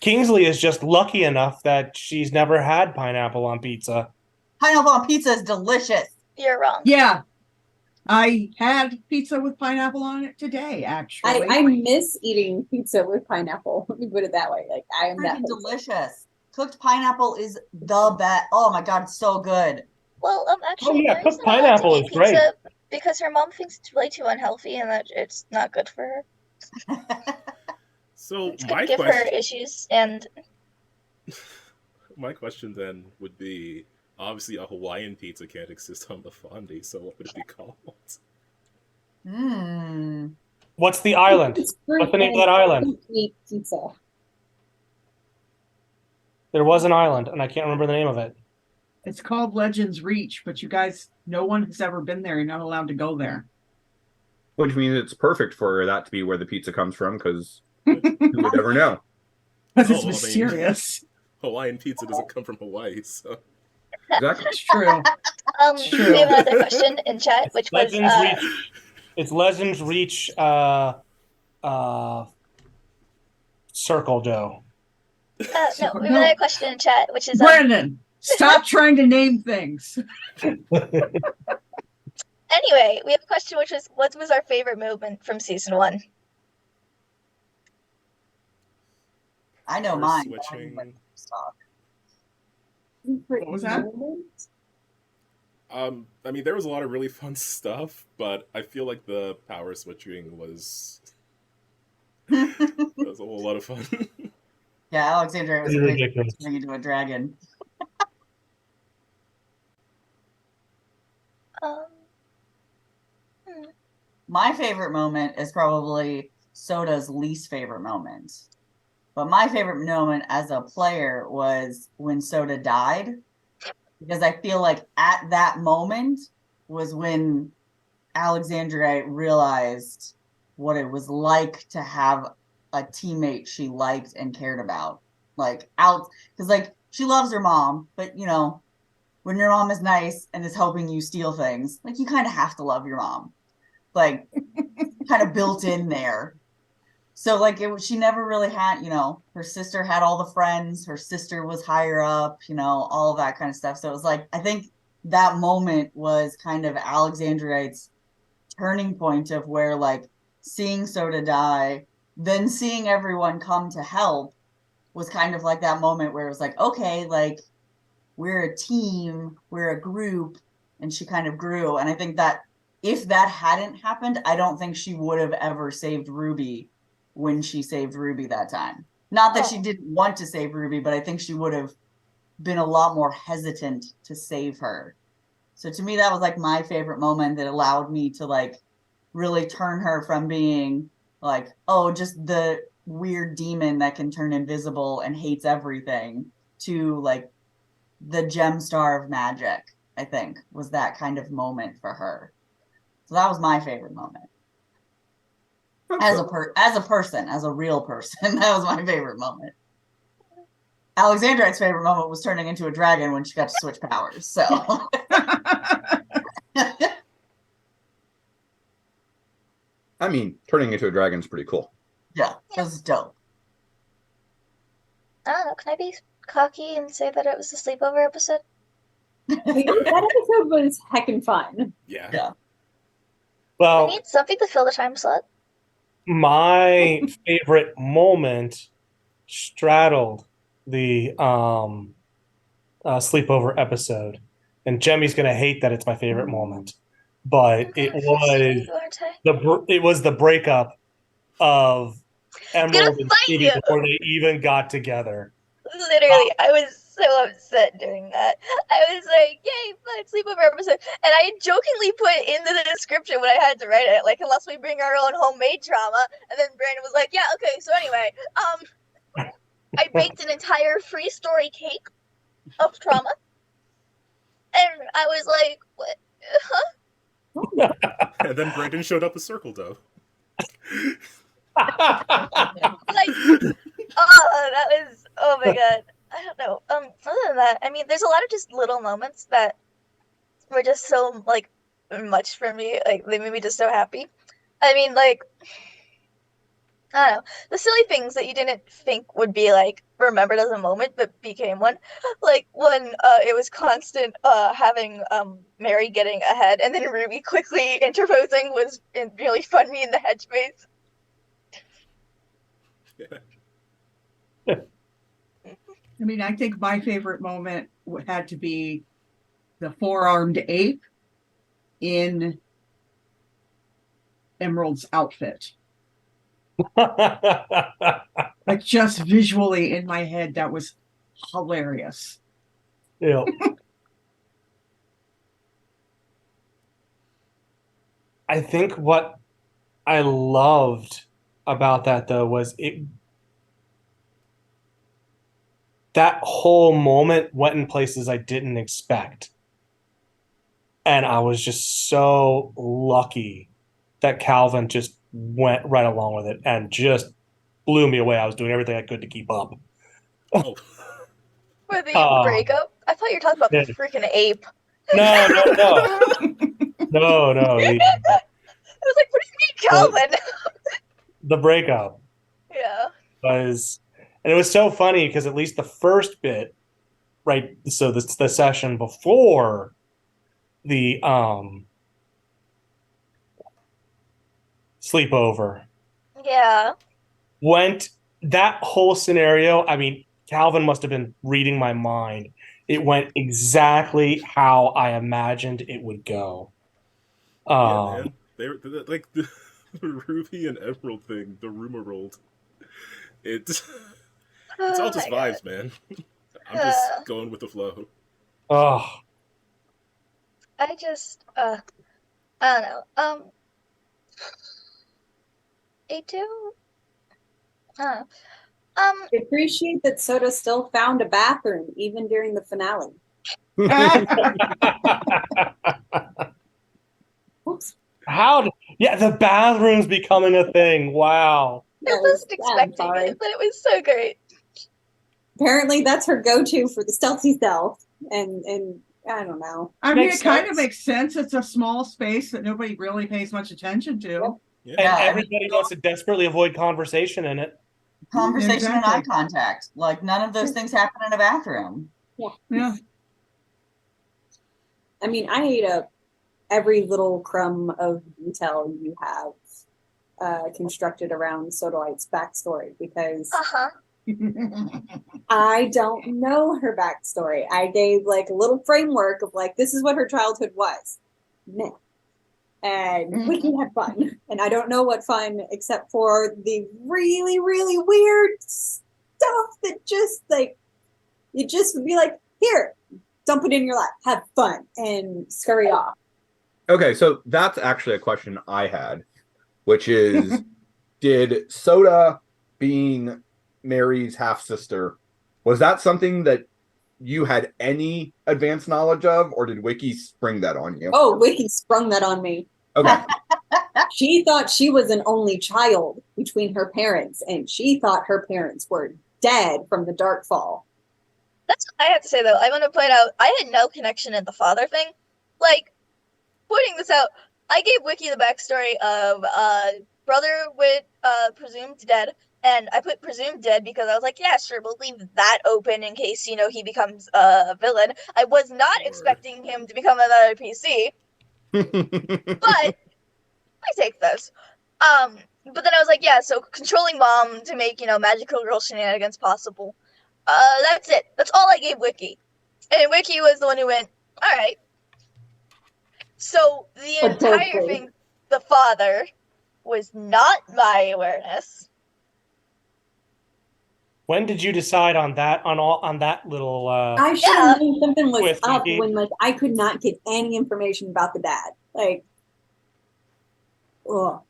Kingsley is just lucky enough that she's never had pineapple on pizza. Pineapple on pizza is delicious. You're wrong. Yeah. I had pizza with pineapple on it today, actually. I miss eating pizza with pineapple. Let me put it that way. Like, I am that delicious. Cooked pineapple is the best. Oh my god, it's so good. Well, actually, cooked pineapple is great. Because her mom thinks it's way too unhealthy and that it's not good for her. So It's gonna give her issues, and my question then would be, obviously a Hawaiian pizza can't exist on the fondue, so what would it be called? What's the island? What's the name of that island? Meat pizza. There was an island, and I can't remember the name of it. It's called Legends Reach, but you guys, no one has ever been there. You're not allowed to go there. Which means it's perfect for that to be where the pizza comes from, because who would ever know? Because it's I mean, mysterious. Hawaiian pizza doesn't come from Hawaii, so. Exactly. It's true. We have another question in chat, which was Legends Reach. It's Legends Reach Circle Dough. no, we have another question in chat, which is Brandon, stop trying to name things. Anyway, we have a question, which was, what was our favorite moment from season 1? I know Or mine. switching. What was that? I mean, there was a lot of really fun stuff, but I feel like the power switching was a whole lot of fun. Yeah, Alexandra was ridiculous. turning into a dragon. My favorite moment is probably Soda's least favorite moment. But my favorite moment as a player was when Soda died, because I feel like at that moment was when Alexandra realized what it was like to have a teammate she liked and cared about. Like, out, because like she loves her mom, but you know, when your mom is nice and is helping you steal things, like you kind of have to love your mom. Like, kind of built in there. So like she never really had, you know, her sister had all the friends, her sister was higher up, you know, all of that kind of stuff. So it was like, I think that moment was kind of Alexandrite's turning point of where like seeing Soda die, then seeing everyone come to help was kind of like that moment where it was like, okay, like we're a team, we're a group, and she kind of grew. And I think that if that hadn't happened, I don't think she would have ever saved Ruby when she saved Ruby that time. Not that she didn't want to save Ruby, but I think she would have been a lot more hesitant to save her. So to me, that was like my favorite moment that allowed me to like really turn her from being like, oh, just the weird demon that can turn invisible and hates everything, to like the Gemstar of magic, I think, was that kind of moment for her. So that was my favorite moment. As a person, as a real person, that was my favorite moment. Alexandrite's favorite moment was turning into a dragon when she got to switch powers. So I mean, turning into a dragon's pretty cool. Yeah, it was dope. I don't know, can I be cocky and say that it was a sleepover episode? That episode was heckin' fun. Yeah. Well, we need something to fill the time slot. My favorite moment straddled the sleepover episode, and Jemmy's gonna hate that it's my favorite moment, but it was the breakup of Emerald and Stevie before they even got together. Literally, I was so upset during that. I was like, yay, fun sleepover episode. And I jokingly put into the description when I had to write it, like, unless we bring our own homemade trauma. And then Brandon was like, yeah, okay, so anyway, I baked an entire free story cake of trauma. And I was like, what? Huh? And then Brandon showed up with Circle Dough. Like, that was, oh my god. I don't know. Other than that, I mean, there's a lot of just little moments that were just so, like, much for me. Like, they made me just so happy. I mean, like, I don't know. The silly things that you didn't think would be, like, remembered as a moment, but became one. Like, when it was constant having Mary getting ahead, and then Ruby quickly interposing was really fun me in the headspace. I mean, I think my favorite moment had to be the four-armed ape in Emerald's outfit. Like, just visually in my head, that was hilarious. Yeah. I think what I loved about that, though, was that whole moment went in places I didn't expect. And I was just so lucky that Calvin just went right along with it and just blew me away. I was doing everything I could to keep up. Oh, For the breakup? I thought you were talking about the freaking ape. No. No. I was like, what do you mean, Calvin? The breakup. Yeah. And it was so funny because at least the first bit, right? So the session before the sleepover Yeah. went that whole scenario. I mean, Calvin must have been reading my mind. It went exactly how I imagined it would go. yeah, man. They're like the Ruby and Emerald thing, the rumor rolled. It's all just vibes, man. I'm just going with the flow. Oh, I don't know. A2? I I appreciate that Soda still found a bathroom even during the finale. Oops. The bathroom's becoming a thing. Wow. I wasn't expecting it, but it was so great. Apparently that's her go-to for the stealthy self. And I don't know. I mean, it kind of makes sense. It's a small space that nobody really pays much attention to. Yeah. And everybody wants to desperately avoid conversation in it. Conversation and eye contact. Like, none of those things happen in a bathroom. Yeah. I mean, I ate up every little crumb of detail you have constructed around Sodalite's backstory because I don't know her backstory. I gave like a little framework of like, this is what her childhood was. Meh. And Wiki had fun. And I don't know what fun except for the really, really weird stuff that just like, you just would be like, here, dump it in your lap, have fun, and scurry off. Okay, so that's actually a question I had, which is, did Soda being Mary's half-sister, was that something that you had any advanced knowledge of, or did Wiki spring that on you? Oh, Wiki sprung that on me. Okay. She thought she was an only child between her parents, and she thought her parents were dead from the Darkfall. That's what I have to say, though. I'm going to point out, I had no connection in the father thing. Like, pointing this out, I gave Wiki the backstory of brother with presumed dead, and I put presumed dead because I was like, yeah, sure, we'll leave that open in case, you know, he becomes a villain. I was not expecting him to become another PC, but I take this. But then I was like, yeah, so controlling mom to make, you know, magical girl shenanigans possible. That's it. That's all I gave Wiki. And Wiki was the one who went, all right. So the entire thing, the father, was not my awareness. When did you decide on that? On that little? I should have known something was up Wiki. when like I could not get any information about the dad. Like, ugh.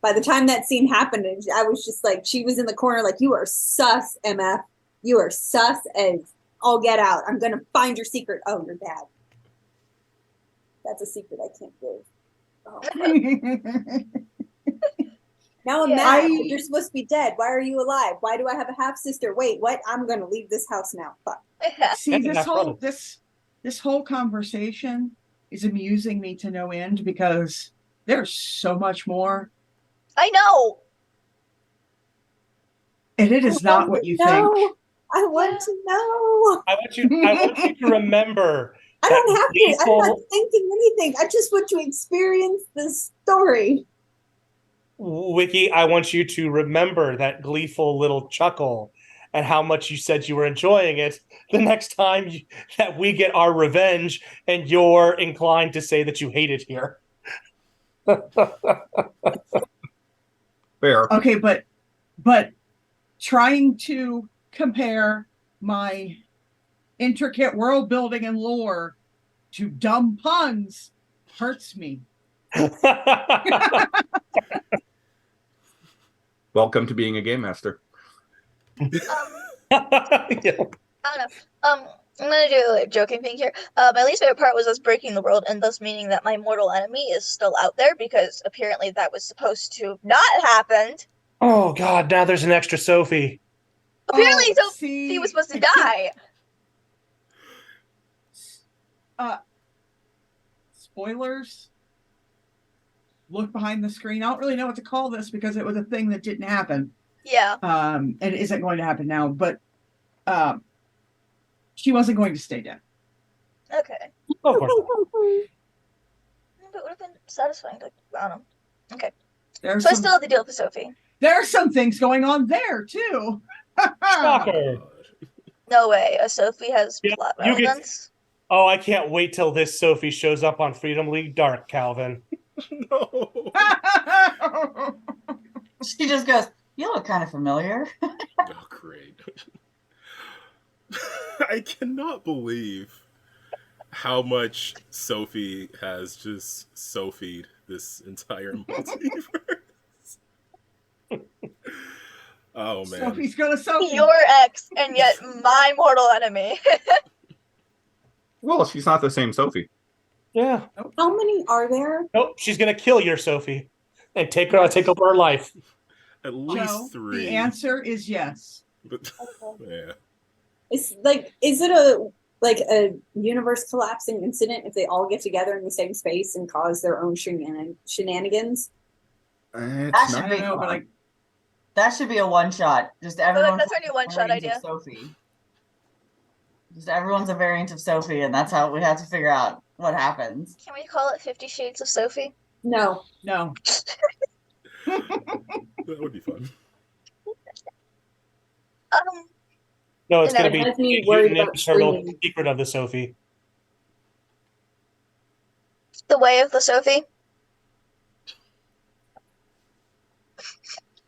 By the time that scene happened, I was just like, she was in the corner, like, you are sus, MF. You are sus as all get out. I'm gonna find your secret. Oh, your dad. That's a secret I can't give. Oh. Now I'm mad. You're supposed to be dead. Why are you alive? Why do I have a half sister? Wait, what? I'm gonna leave this house now. Fuck. See, this whole conversation is amusing me to no end because there's so much more. I know. And it is not what you think. I want to know. I want you to remember. I don't have to. I'm not thinking anything. I just want to experience the story. Wiki, I want you to remember that gleeful little chuckle and how much you said you were enjoying it the next time that we get our revenge and you're inclined to say that you hate it here. Fair. Okay, but trying to compare my intricate world building and lore to dumb puns hurts me. Welcome to being a game master. I I don't know. I'm gonna do a joking thing here. My least favorite part was us breaking the world, and thus meaning that my mortal enemy is still out there because apparently that was supposed to have not happened. Oh God! Now there's an extra Sophie. Apparently, Oh, Sophie was supposed to die. Spoilers. Look behind the screen. I don't really know what to call this because it was a thing that didn't happen. Yeah. And it isn't going to happen now, but she wasn't going to stay dead. Okay. Of course. But it would have been satisfying. Like, I don't know. Okay. There's So I still have to deal with Sophie. There are some things going on there too. Shocker. No way. A Sophie has Yeah, plot you get- relevance. Oh, I can't wait till this Sophie shows up on Freedom League Dark, Calvin. No. She just goes, "You look kind of familiar." Oh, great. I cannot believe how much Sophie has just Sophied this entire multiverse. Oh, man. Sophie's gonna Sophie. Your ex, and yet my mortal enemy. Well, she's not the same Sophie. Yeah. How many are there? Nope. She's gonna kill your Sophie and take over her life. At least Joe, 3. the answer is yes. But, yeah. Is it a universe collapsing incident if they all get together in the same space and cause their own shenanigans? It's should not. be know, but fun. That should be a one-shot. Just everyone. That's our new one-shot idea. Sophie. Just everyone's a variant of Sophie, and that's how we have to figure out what happens. Can we call it 50 Shades of Sophie? No. No. That would be fun. No, it's You know, gonna it has be me Mutant worried Ninja about Turtle screaming. Secret of the Sophie. The Way of the Sophie?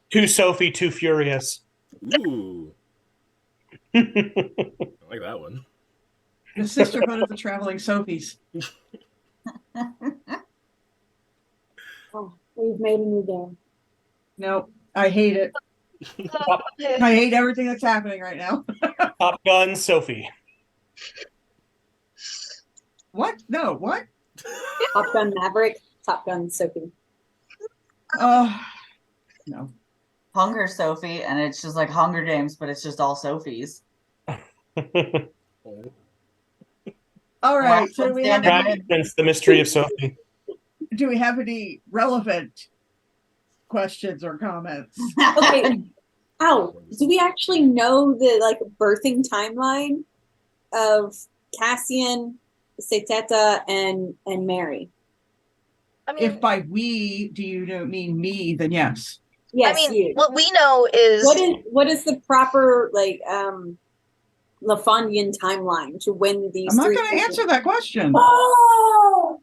Too Sophie, too furious. Ooh. I like that one. The Sisterhood of the Traveling Sophies. Oh, we've made a new game. No, I hate it. I hate everything that's happening right now. Top Gun Sophie. What? No, what? Top Gun Maverick, Top Gun Sophie. No. Hunger Sophie, and it's just like Hunger Games, but it's just all Sophies. Oh. All right. So Prince, the mystery of Sophie. do we have any relevant questions or comments? Okay. Ow. Do we actually know the birthing timeline of Cassian, Seteta, and Mary? I mean, If by we do you mean me, then yes. Yes, I mean, you. what we know is What is the proper LaFondian timeline to when these I'm not three going to answer that question. Oh!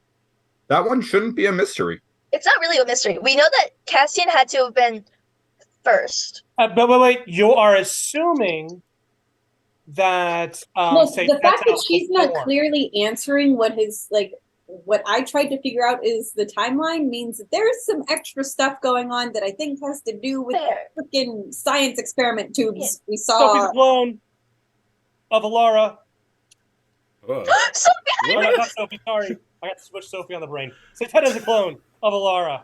That one shouldn't be a mystery. it's not really a mystery. We know that Cassian had to have been first. But wait, you are assuming that Well, say the fact that was she's not born. clearly answering what I tried to figure out is the timeline means that there's some extra stuff going on that I think has to do with Fair. freaking science experiment tubes we Sophie's saw. a clone of Alara. So Oh, no, not Sophie, sorry. I got to switch Sophie on the brain. Seteta's a clone of Alara.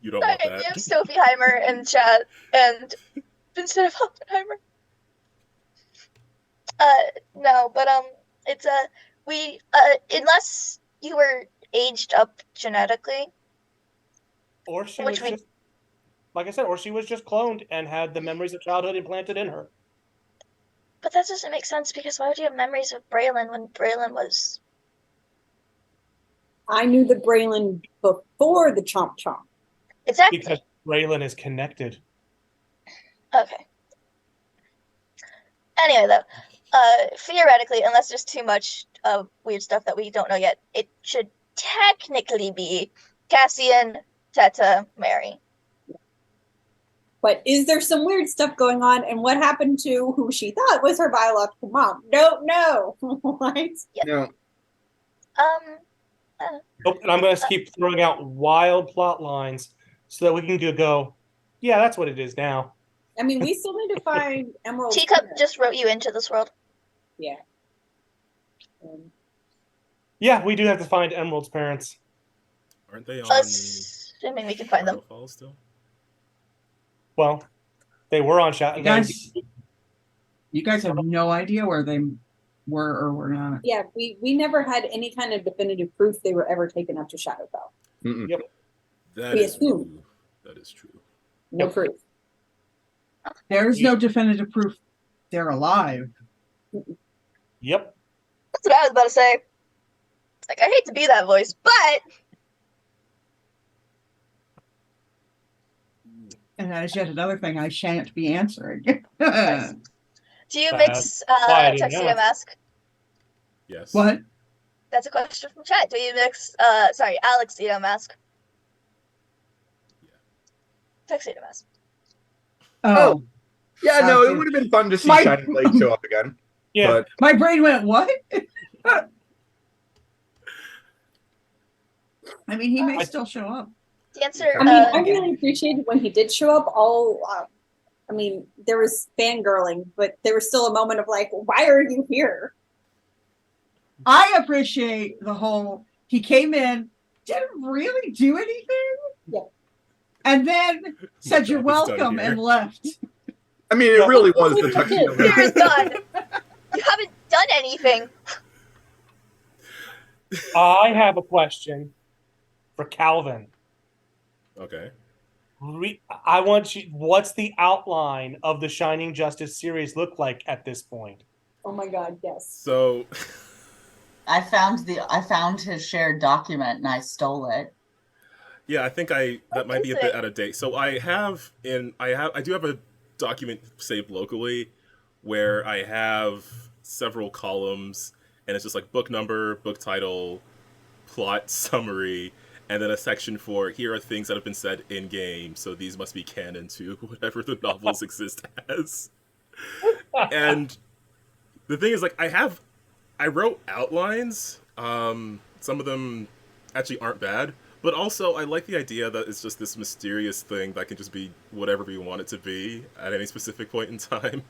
You don't want we that. have Sophie Heimer in chat, and instead of Oppenheimer. No, but it's we unless you were aged up genetically, Or she Which was we- just, like I said, or she was just cloned and had the memories of childhood implanted in her. but that doesn't make sense because why would you have memories of Braylon when Braylon was? I knew the Braylon before the Chomp Chomp. Exactly. Because Raylan is connected. Okay. Anyway, though, theoretically, unless there's too much weird stuff that we don't know yet, it should technically be Cassian, Teta, Mary. But is there some weird stuff going on? And what happened to who she thought was her biological mom? Don't know. Right? No. Nope, and I'm going to keep throwing out wild plot lines so that we can go, yeah, that's what it is now. I mean, we still need to find Emerald's Teacup parents. just wrote you into this world. Yeah. Yeah, we do have to find Emerald's parents. Aren't they on Assuming we can find them. Shadowfall still? Well, they were on Shadow. You guys have no idea where they were or were not. Yeah, we never had any kind of definitive proof they were ever taken up to Shadowfell. Yep. That We is assume. true. That is true. No proof. There's no definitive proof they're alive. Yep. That's what I was about to say. Like, I hate to be that voice, but And that is yet another thing I shan't be answering. Nice. Do you That's mix why I didn't Tuxedo ask. Mask? Yes. What? That's a question from chat. Do you mix Alexido Mask? Tuxedo Mask. Oh. Yeah, no, it would have been fun to see Shining Blade show up again. Yeah. But My brain went, what? I mean, he may still show up. The answer. I mean, I really appreciated when he did show up. I mean, there was fangirling, but there was still a moment of like, why are you here? I appreciate the whole, he came in, didn't really do anything. Yeah. And then said, you're job is done welcome, here. and left. I mean, it really was the Tuxedo You're Mask. done. You haven't done anything. I have a question for Calvin. Okay. I want you. What's the outline of the Shining Justice series look like at this point? Oh my God, yes. So I found his shared document and I stole it. yeah, I think that might be a bit out of date. So I do have a document saved locally where I have several columns, and it's just like book number, book title, plot summary, and then a section for here are things that have been said in game, so these must be canon to whatever the novels exist as. And the thing is, like, I wrote outlines. Some of them actually aren't bad, but also I like the idea that it's just this mysterious thing that can just be whatever we want it to be at any specific point in time.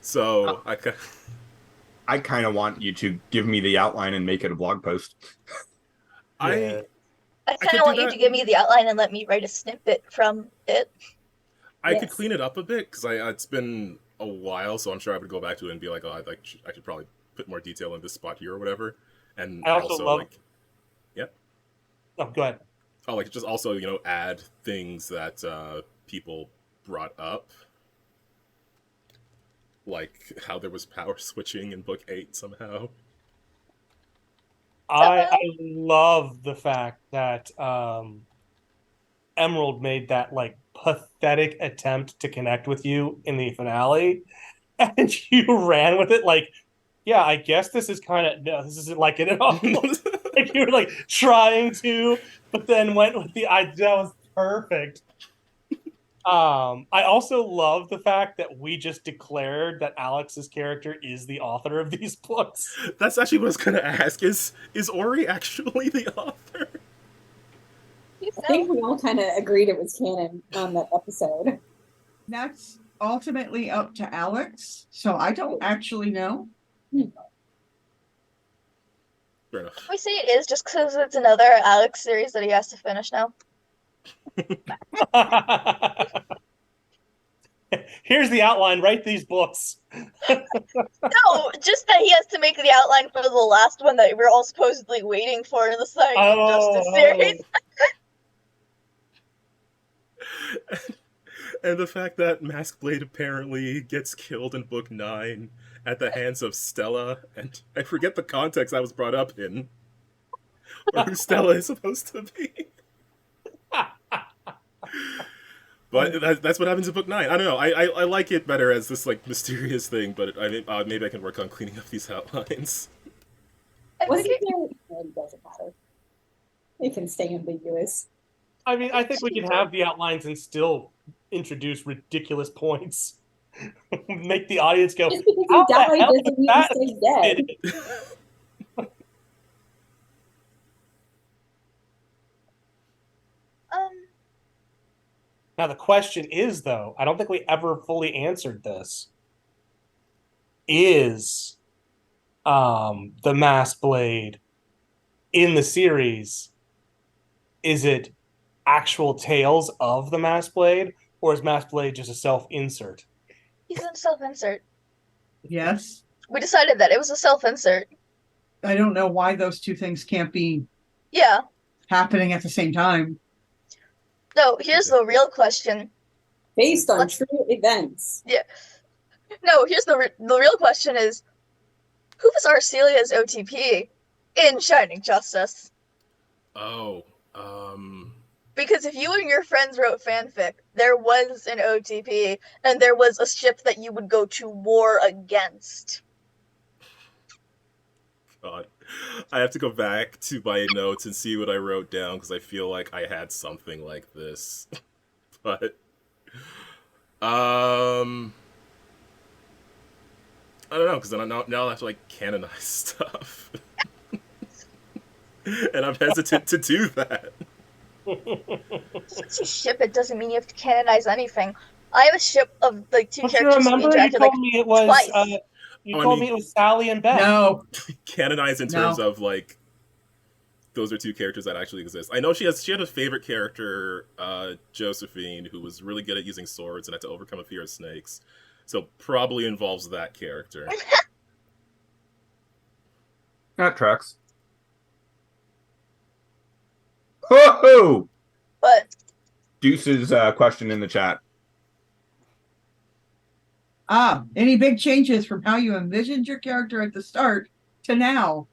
So I kind of want you to give me the outline and make it a blog post. Yeah. I kind of want you to give me the outline and let me write a snippet from it. I could clean it up a bit because it's been a while, so I'm sure I would go back to it and be like, oh, I could probably put more detail in this spot here or whatever. And I also love. like, yeah. Oh, go ahead. Oh, like just also add things that people brought up, like how there was power switching in book 8 somehow. I love the fact that Emerald made that like pathetic attempt to connect with you in the finale, and you ran with it like, yeah, I guess this is kind of no, this isn't like it at all. Like you were like trying to, but then went with the idea. That was perfect. I also love the fact that we just declared that Alex's character is the author of these books. That's actually what I was going to ask. Is Ori actually the author? I think we all kind of agreed it was canon on that episode. That's ultimately up to Alex, so I don't actually know. Fair enough. We say it is just because it's another Alex series that he has to finish now. Here's the outline. Write these books. No, just that he has to make the outline for the last one that we're all supposedly waiting for in the Shining Justice series. And the fact that Mask Blade apparently gets killed in book 9 at the hands of Stella, and I forget the context that was brought up in, or who Stella is supposed to be. But that's what happens in book 9. I don't know. I like it better as this like mysterious thing, but maybe I can work on cleaning up these outlines. Wasn't there? It doesn't matter. It can stay ambiguous. I mean, I think we can have the outlines and still introduce ridiculous points. Make the audience go, Just because how he died the hell doesn't did mean that he stays dead. fit? Now the question is, though, I don't think we ever fully answered this. Is the Mass Blade in the series, is it actual tales of the Mass Blade, or is Mass Blade just a self-insert? He's a self-insert. Yes. We decided that it was a self-insert. I don't know why those two things can't be happening at the same time. No, here's the real question. Based on true events. Yeah. No, here's the real question is, who was Arcelia's OTP in Shining Justice? Oh, because if you and your friends wrote fanfic, there was an OTP, and there was a ship that you would go to war against. God. I have to go back to my notes and see what I wrote down, because I feel like I had something like this. But, I don't know, because now I have to, like, canonize stuff. And I'm hesitant to do that. Since you ship it doesn't mean you have to canonize anything. I have a ship of like two Don't characters you who remember? You interacted told like me it was. twice. You told me it was Sally and Beth. No. Canonize in terms of like those are two characters that actually exist. I know she had a favorite character, Josephine, who was really good at using swords and had to overcome a fear of snakes. So probably involves that character. That tracks. Ho-ho! But Deuce's question in the chat. Any big changes from how you envisioned your character at the start to now?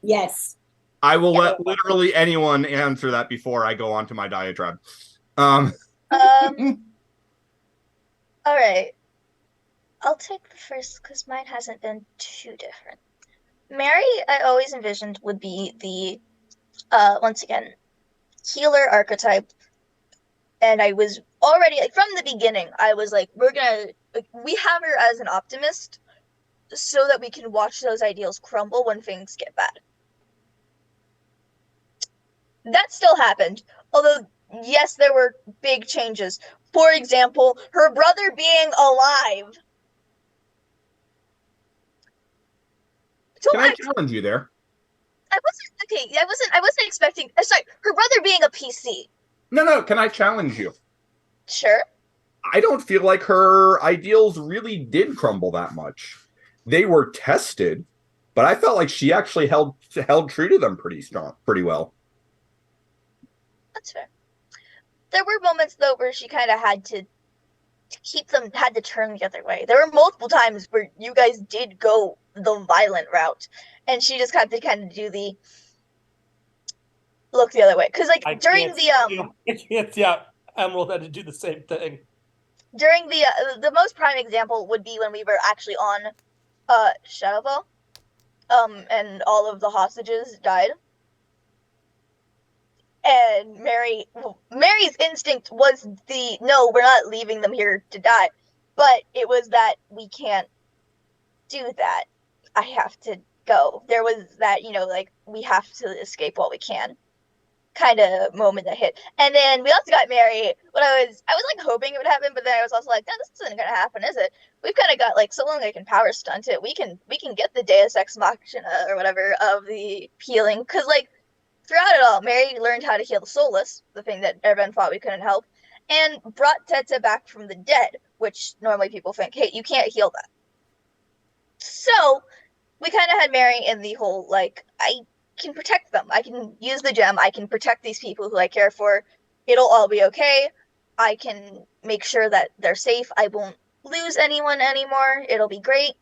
Yes. I will let literally anyone answer that before I go on to my diatribe. all right. I'll take the first because mine hasn't been too different. Mary, I always envisioned would be the once again, healer archetype. And I was already like from the beginning, I was like, we have her as an optimist so that we can watch those ideals crumble when things get bad. That still happened, although yes, there were big changes. For example, her brother being alive. Can I challenge you there? I wasn't expecting. Sorry, her brother being a PC. No. Can I challenge you? Sure. I don't feel like her ideals really did crumble that much. They were tested, but I felt like she actually held true to them pretty well. That's fair. There were moments though where she kind of had to turn the other way. There were multiple times where you guys did go the violent route, and she just had to kind of do the look the other way. Because like Emerald had to do the same thing. During the most prime example would be when we were actually on Shadowfall, and all of the hostages died. And Mary's instinct was no, we're not leaving them here to die. But it was that we can't do that. I have to go. There was that, like we have to escape while we can kind of moment that hit. And then we also got Mary when I was like hoping it would happen, but then I was also like, no, this isn't gonna happen, is it? We've kind of got like so long I can power stunt it. We can get the Deus Ex Machina or whatever of the healing, because like throughout it all, Mary learned how to heal the soulless, the thing that everyone thought we couldn't help, and brought Teta back from the dead, which normally people think, hey, you can't heal that. So we kind of had Mary in the whole, like, I can protect them. I can use the gem. I can protect these people who I care for. It'll all be okay. I can make sure that they're safe. I won't lose anyone anymore. It'll be great.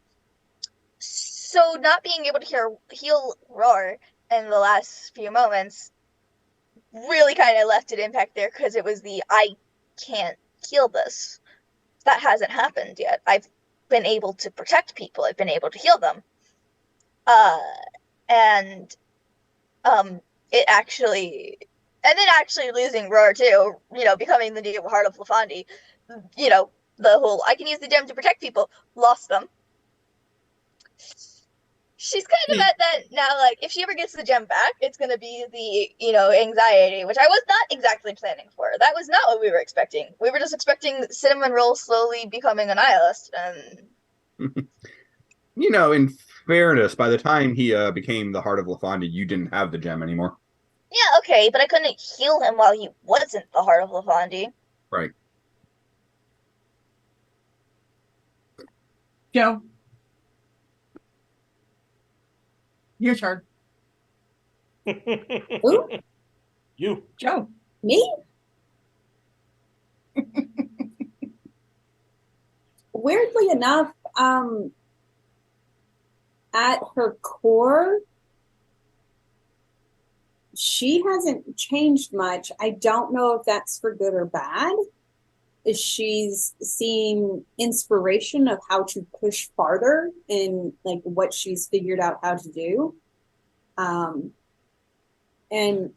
So not being able to heal Roar in the last few moments really kind of left an impact there, because it was I can't heal this. That hasn't happened yet. I've been able to protect people. I've been able to heal them. And then actually losing Roar too, becoming the new Heart of Lafandi, the whole I can use the gem to protect people, lost them. She's kind of at that now, like, if she ever gets the gem back, it's gonna be the, anxiety, which I was not exactly planning for. That was not what we were expecting. We were just expecting Cinnamon Roll slowly becoming a nihilist, and In fairness, by the time he became the Heart of LaFonda, you didn't have the gem anymore. yeah, okay, but I couldn't heal him while he wasn't the Heart of LaFonda. Right. Joe, your turn. Who? You. Joe. Me? Weirdly enough, at her core, she hasn't changed much. I don't know if that's for good or bad. She's seeing inspiration of how to push farther in like what she's figured out how to do. And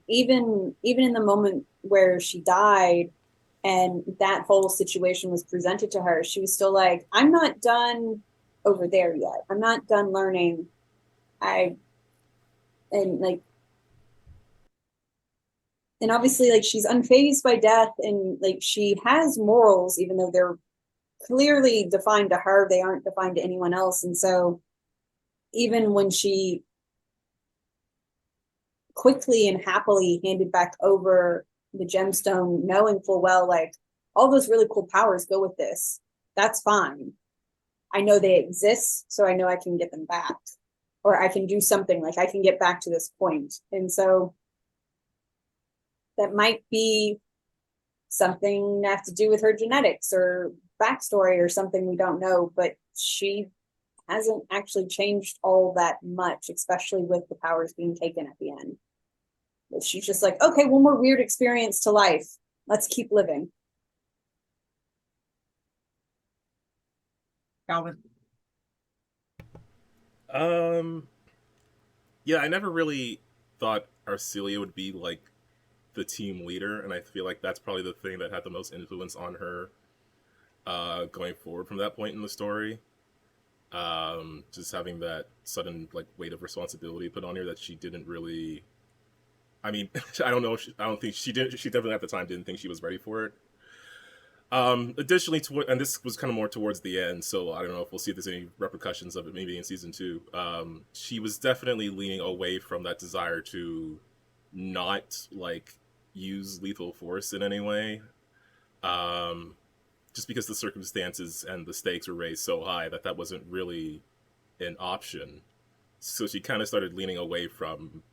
even in the moment where she died and that whole situation was presented to her, she was still like, I'm not done over there yet. I'm not done learning. And obviously like she's unfazed by death, and like she has morals, even though they're clearly defined to her, they aren't defined to anyone else. And so even when she quickly and happily handed back over the gemstone, knowing full well like all those really cool powers go with this, that's fine. I know they exist, so I know I can get them back, or I can do something, like I can get back to this point. And so that might be something that have to do with her genetics or backstory or something we don't know, but she hasn't actually changed all that much, especially with the powers being taken at the end. But she's just like, okay, one more weird experience to life. Let's keep living. Calvin. Yeah, I never really thought Arcelia would be like the team leader, and I feel like that's probably the thing that had the most influence on her going forward from that point in the story. Just having that sudden like weight of responsibility put on her that she didn't really. I mean, I don't know. I don't think she did. She definitely at the time didn't think she was ready for it. Additionally, and this was kind of more towards the end, so I don't know if we'll see if there's any repercussions of it maybe in season 2. She was definitely leaning away from that desire to not like use lethal force in any way. Just because the circumstances and the stakes were raised so high that that wasn't really an option. So she kind of started leaning away from,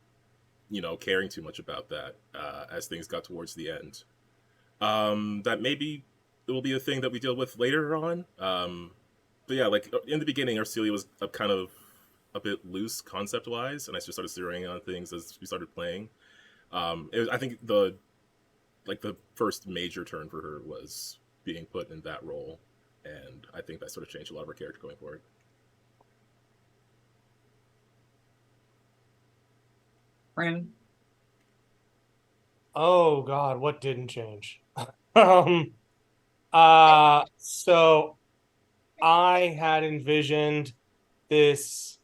caring too much about that as things got towards the end. That maybe it will be a thing that we deal with later on. But yeah, like in the beginning, Arcelia was kind of a bit loose concept wise, and I just started zeroing on things as we started playing. I think the first major turn for her was being put in that role, and I think that sort of changed a lot of her character going forward. Brandon. Oh God, what didn't change? So I had envisioned this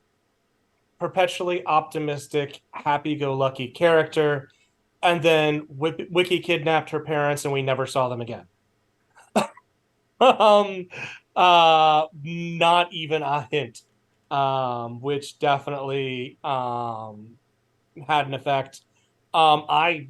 perpetually optimistic, happy-go-lucky character, and then Wiki kidnapped her parents, and we never saw them again. Not even a hint, which definitely had an effect. I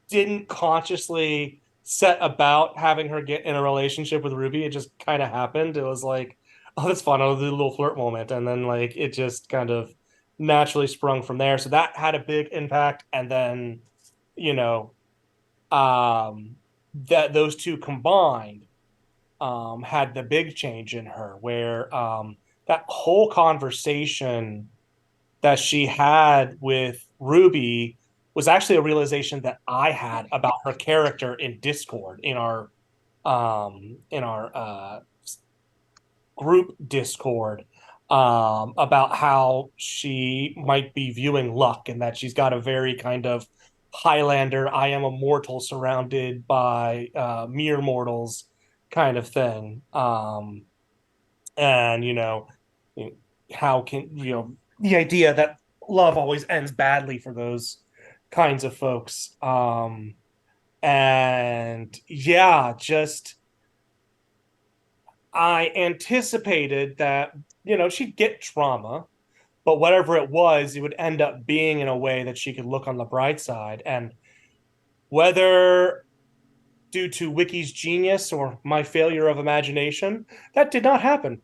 didn't consciously set about having her get in a relationship with Ruby. It just kind of happened. It was like, oh, that's fun. I'll do a little flirt moment. And then like it just kind of naturally sprung from there. So that had a big impact. And then, you know, that those two combined had the big change in her where that whole conversation that she had with Ruby was actually a realization that I had about her character in Discord in our group Discord about how she might be viewing luck and that she's got a very kind of Highlander, I am a mortal surrounded by mere mortals kind of thing. And how can the idea that love always ends badly for those kinds of folks. And yeah, just I anticipated that she'd get trauma, but whatever it was, it would end up being in a way that she could look on the bright side. And whether due to Wiki's genius or my failure of imagination, that did not happen.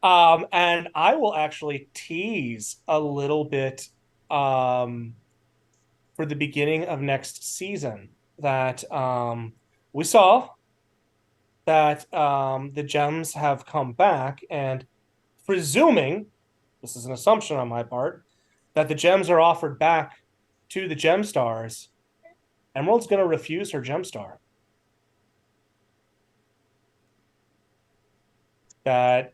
And I will actually tease a little bit for the beginning of next season that we saw that the gems have come back, and presuming, this is an assumption on my part, that the gems are offered back to the GemStars, Emerald's going to refuse her GemStar. That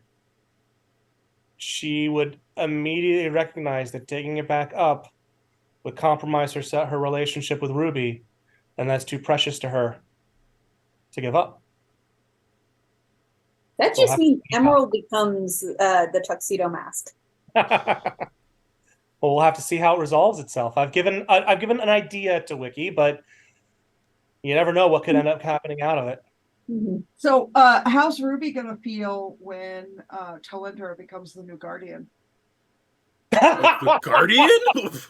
she would immediately recognize that taking it back up would compromise her relationship with Ruby, and that's too precious to her to give up. That just means Emerald becomes the Tuxedo Mask. Well, we'll have to see how it resolves itself. I've given an idea to Wiki, but you never know what could end up happening out of it. Mm-hmm. So, how's Ruby gonna feel when Talindra becomes the new Guardian? The Guardian?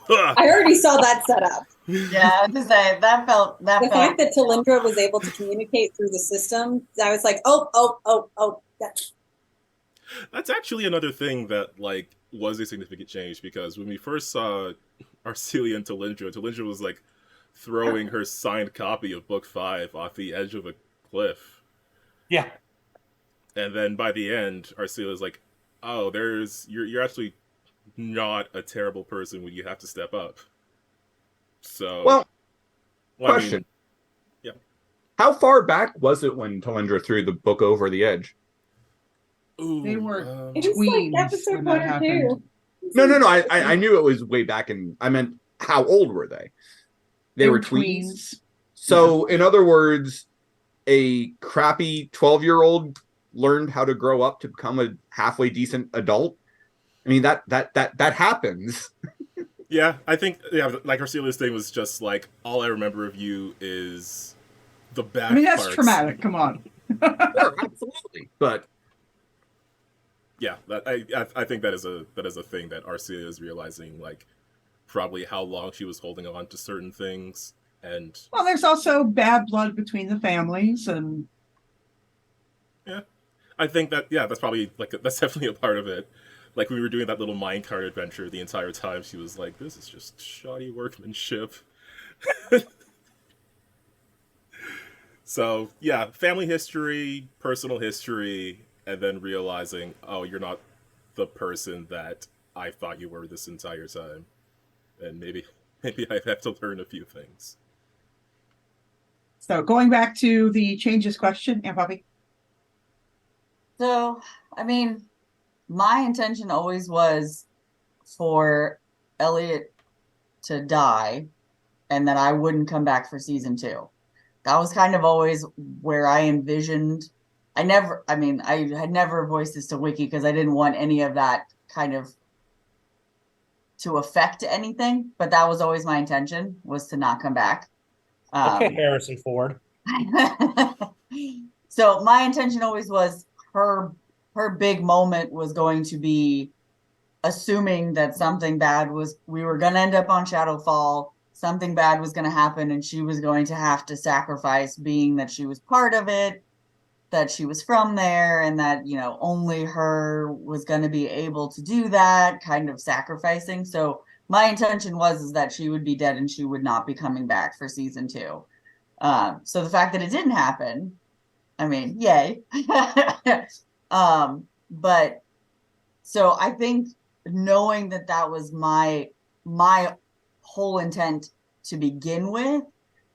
I already saw that set up. Yeah, to say that felt the fact that Talindra was able to communicate through the system, I was like, oh, that's actually another thing that like was a significant change, because when we first saw Arcelia and Talindra was like throwing her signed copy of Book 5 off the edge of a cliff. Yeah. And then by the end, Arcelia's like, oh, you're actually not a terrible person when you have to step up. So, question. I mean, yeah. How far back was it when Talindra threw the book over the edge? Ooh, They were tweens like episode 1 or 2. No. I knew it was way back, and I meant how old were they? They were tweens. So, in other words, a crappy 12-year-old learned how to grow up to become a halfway decent adult. I mean, that happens. Yeah, I think like Arcelia's thing was just like, all I remember of you is the bad. I mean, that's traumatic. Come on. Sure, absolutely, but yeah, I think that is a thing that Arcelia is realizing, like probably how long she was holding on to certain things. And well, there's also bad blood between the families, and yeah, I think that that's probably that's definitely a part of it. Like we were doing that little minecart adventure, the entire time she was like, "This is just shoddy workmanship." So yeah, family history, personal history, and then realizing, oh, you're not the person that I thought you were this entire time, and maybe I have to learn a few things. So going back to the changes question, and Bobby. So, I mean, my intention always was for Elliot to die and that I wouldn't come back for season 2. That was kind of always where I envisioned. I had never voiced this to Wiki because I didn't want any of that kind of to affect anything, but that was always my intention, was to not come back. Okay, Harrison Ford. So my intention always was her big moment was going to be assuming that something bad we were going to end up on Shadowfall, something bad was going to happen, and she was going to have to sacrifice, being that she was part of it, that she was from there, and that, only her was going to be able to do that, kind of sacrificing. So my intention was that she would be dead and she would not be coming back for season 2. So the fact that it didn't happen, I mean, yay. But so I think knowing that was my whole intent to begin with,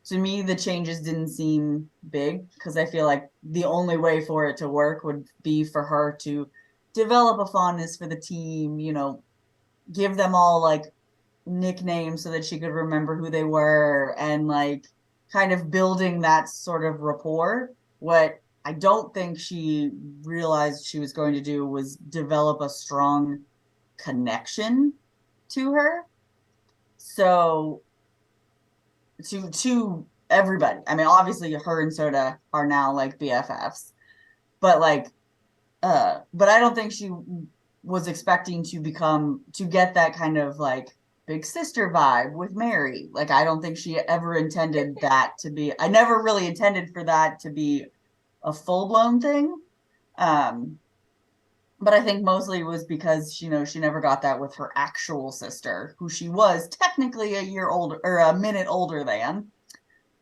to me, the changes didn't seem big, because I feel like the only way for it to work would be for her to develop a fondness for the team, give them all like nicknames so that she could remember who they were, and like kind of building that sort of rapport. What I don't think she realized she was going to do was develop a strong connection to her. So to everybody. I mean, obviously her and Soda are now like BFFs, but like but I don't think she was expecting to get that kind of like big sister vibe with Mary. Like I don't think she ever intended that to be, I never really intended for that to be a full-blown thing. But I think mostly it was because, you know, she never got that with her actual sister, who she was technically a year older or a minute older than.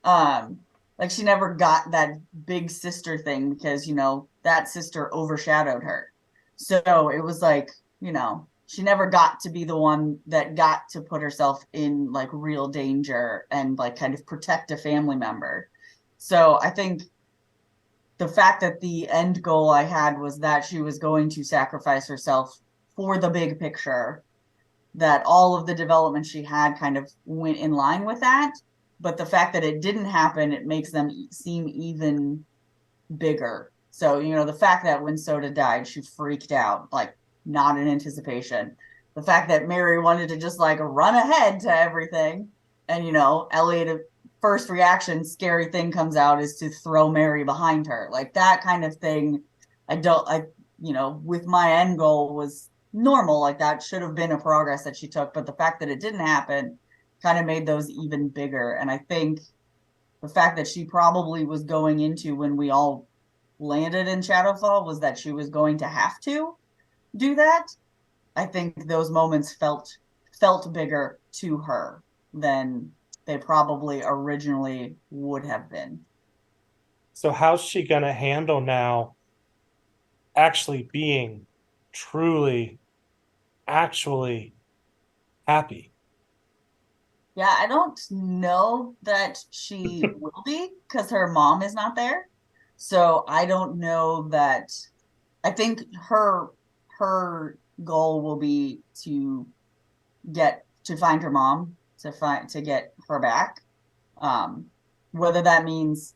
Like she never got that big sister thing because, you know, that sister overshadowed her. So it was like, you know, she never got to be the one that got to put herself in like real danger and like kind of protect a family member. So I think the fact that the end goal I had was that she was going to sacrifice herself for the big picture, that all of the development she had kind of went in line with that. But the fact that it didn't happen, it makes them seem even bigger. So, you know, the fact that when Soda died, she freaked out, like not in anticipation. The fact that Mary wanted to just like run ahead to everything. And, you know, Elliot, first reaction, scary thing comes out is to throw Mary behind her. Like that kind of thing. You know, with my end goal was normal. Like that should have been a progress that she took. But the fact that it didn't happen kind of made those even bigger. And I think the fact that she probably was going into when we all landed in Shadowfall was that she was going to have to do that. I think those moments felt bigger to her than they probably originally would have been. So how's she gonna handle now actually being truly, actually happy? Yeah, I don't know that she will be because her mom is not there. So I don't know that. I think her goal will be to find her mom, to get her back. Whether that means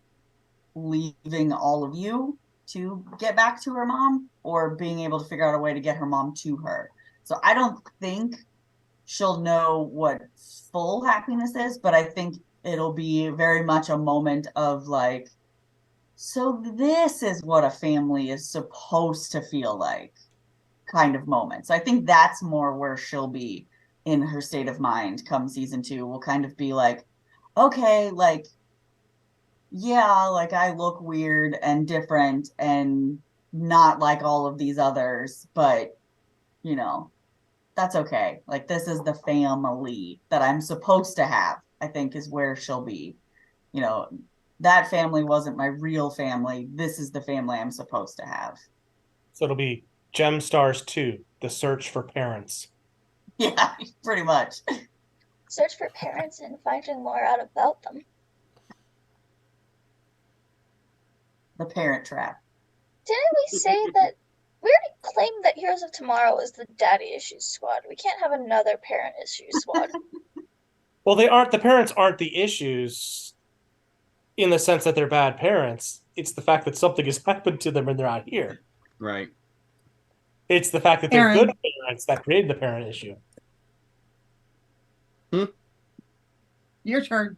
leaving all of you to get back to her mom or being able to figure out a way to get her mom to her. So I don't think she'll know what full happiness is, but I think it'll be very much a moment of like, so this is what a family is supposed to feel like kind of moment. So I think that's more where she'll be in her state of mind come season 2. Will kind of be like, okay, like, yeah, like I look weird and different and not like all of these others, but you know, that's okay. Like this is the family that I'm supposed to have, I think is where she'll be. You know, that family wasn't my real family. This is the family I'm supposed to have. So it'll be GemStars 2, The Search for Parents. Yeah, pretty much. Search for parents and finding more out about them. The Parent Trap. Didn't we say that we already claimed that Heroes of Tomorrow is the daddy issues squad? We can't have another parent issues squad. Well, the parents aren't the issues in the sense that they're bad parents. It's the fact that something has happened to them and they're not here. Right. It's the fact that they're Aaron. good parents that created the parent issue. Your turn.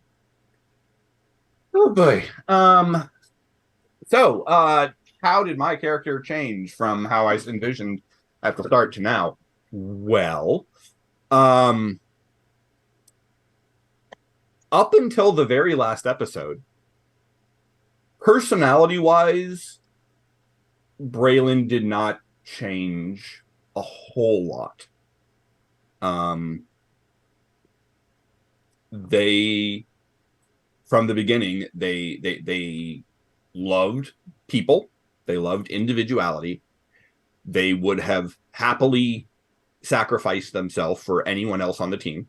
Oh boy. So how did my character change from how I envisioned at the start to now? Well, up until the very last episode, personality-wise, Braylon did not change a whole lot. They from the beginning they loved people, they loved individuality. They would have happily sacrificed themselves for anyone else on the team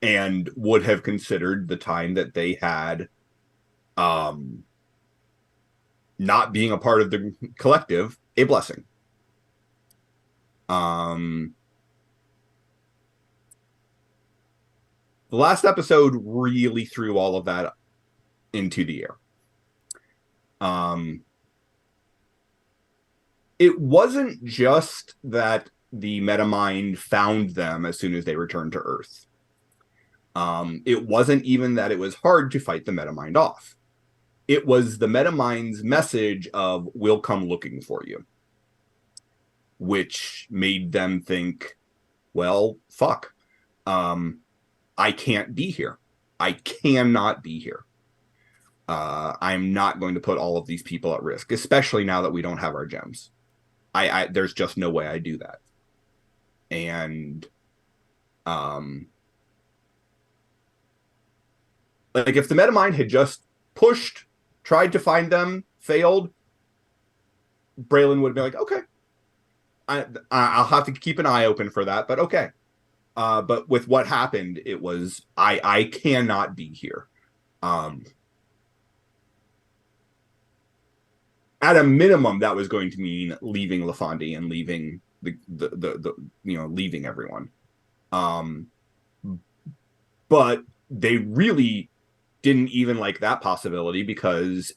and would have considered the time that they had not being a part of the collective a blessing. The last episode really threw all of that into the air. It wasn't just that the metamind found them as soon as they returned to Earth. It wasn't even that it was hard to fight the metamind off. It was the metamind's message of, we'll come looking for you, which made them think, well, fuck. I can't be here. I cannot be here. I'm not going to put all of these people at risk, especially now that we don't have our gems. There's just no way I do that. And like if the metamind had just pushed, tried to find them, failed, Braylon would have been like, okay, I'll have to keep an eye open for that, but okay. But with what happened, it was I cannot be here. At a minimum, that was going to mean leaving LaFonde and leaving the leaving everyone. But they really didn't even like that possibility, because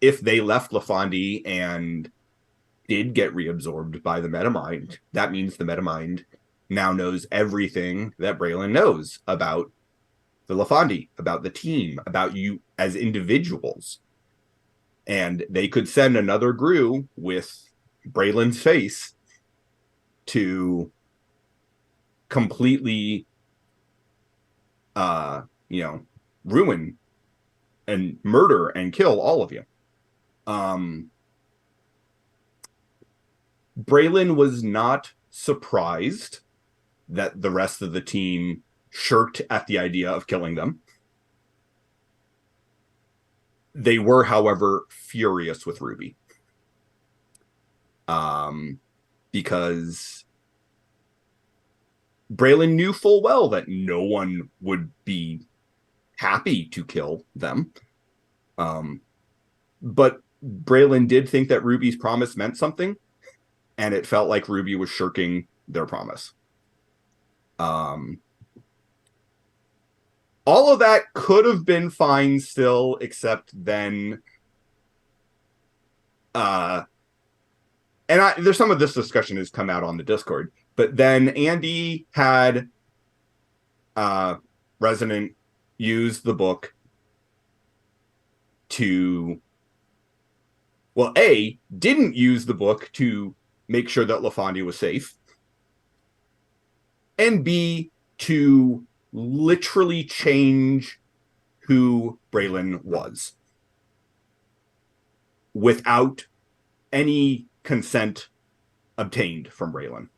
if they left LaFonde and did get reabsorbed by the metamind, that means the metamind now knows everything that Braylon knows about the LaFonde, about the team, about you as individuals. And they could send another Gru with Braylon's face to completely ruin and murder and kill all of you. Braylon was not surprised that the rest of the team shirked at the idea of killing them. They were, however, furious with Ruby. Because Braylon knew full well that no one would be happy to kill them. But Braylon did think that Ruby's promise meant something, and it felt like Ruby was shirking their promise. All of that could have been fine still, except then there's some of this discussion has come out on the Discord, but then Andy had Resonant use the book to, well, didn't use the book to make sure that LaFonde was safe, and B, to literally change who Braylon was without any consent obtained from Braylon.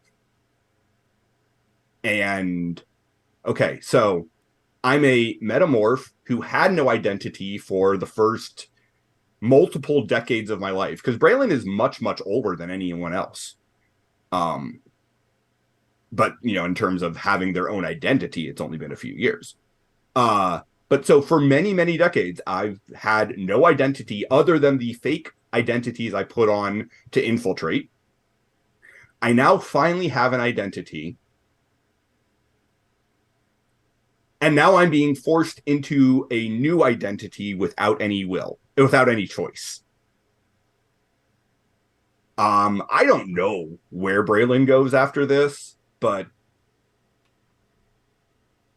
And okay, so I'm a metamorph who had no identity for the first multiple decades of my life, because Braylon is much, much older than anyone else. But, in terms of having their own identity, it's only been a few years. But so for many, many decades, I've had no identity other than the fake identities I put on to infiltrate. I now finally have an identity. And now I'm being forced into a new identity without any choice. I don't know where Braylon goes after this, but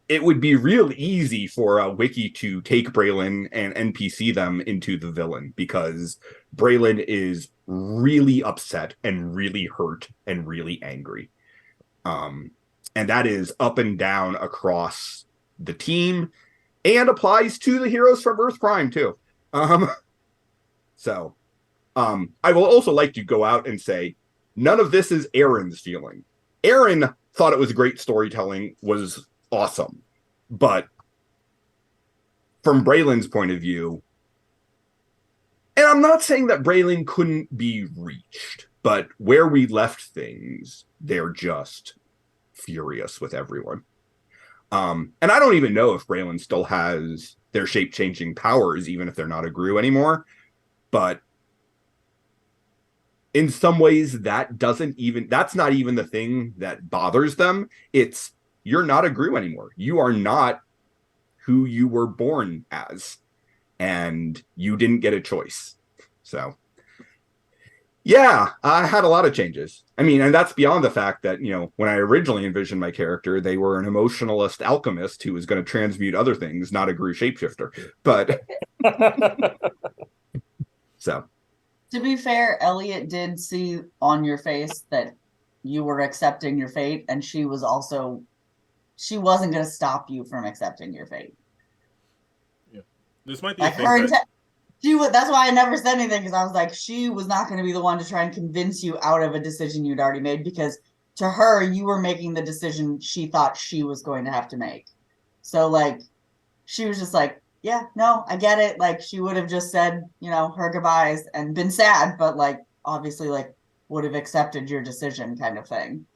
it would be real easy for a wiki to take Braylon and NPC them into the villain, because Braylon is really upset and really hurt and really angry. And that is up and down across the team, and applies to the heroes from Earth Prime too. So I will also like to go out and say, none of this is Aaron's feeling. Aaron thought it was great storytelling, was awesome. But from Braylon's point of view, and I'm not saying that Braylon couldn't be reached, but where we left things, they're just furious with everyone. And I don't even know if Braylon still has their shape-changing powers, even if they're not a Gru anymore. But in some ways, that's not even the thing that bothers them. It's, you're not a Gru anymore. You are not who you were born as, and you didn't get a choice. So yeah, I had a lot of changes. I mean, and that's beyond the fact that, when I originally envisioned my character, they were an emotionalist alchemist who was going to transmute other things, not a Gru shapeshifter. But so To be fair, Elliot did see on your face that you were accepting your fate, and she wasn't going to stop you from accepting your fate. Yeah. This might be like a thing that's why I never said anything, because I was like, she was not going to be the one to try and convince you out of a decision you'd already made, because to her, you were making the decision she thought she was going to have to make. So like, she was just like, yeah, no, I get it. Like, she would have just said, her goodbyes and been sad, but like, obviously, like, would have accepted your decision kind of thing.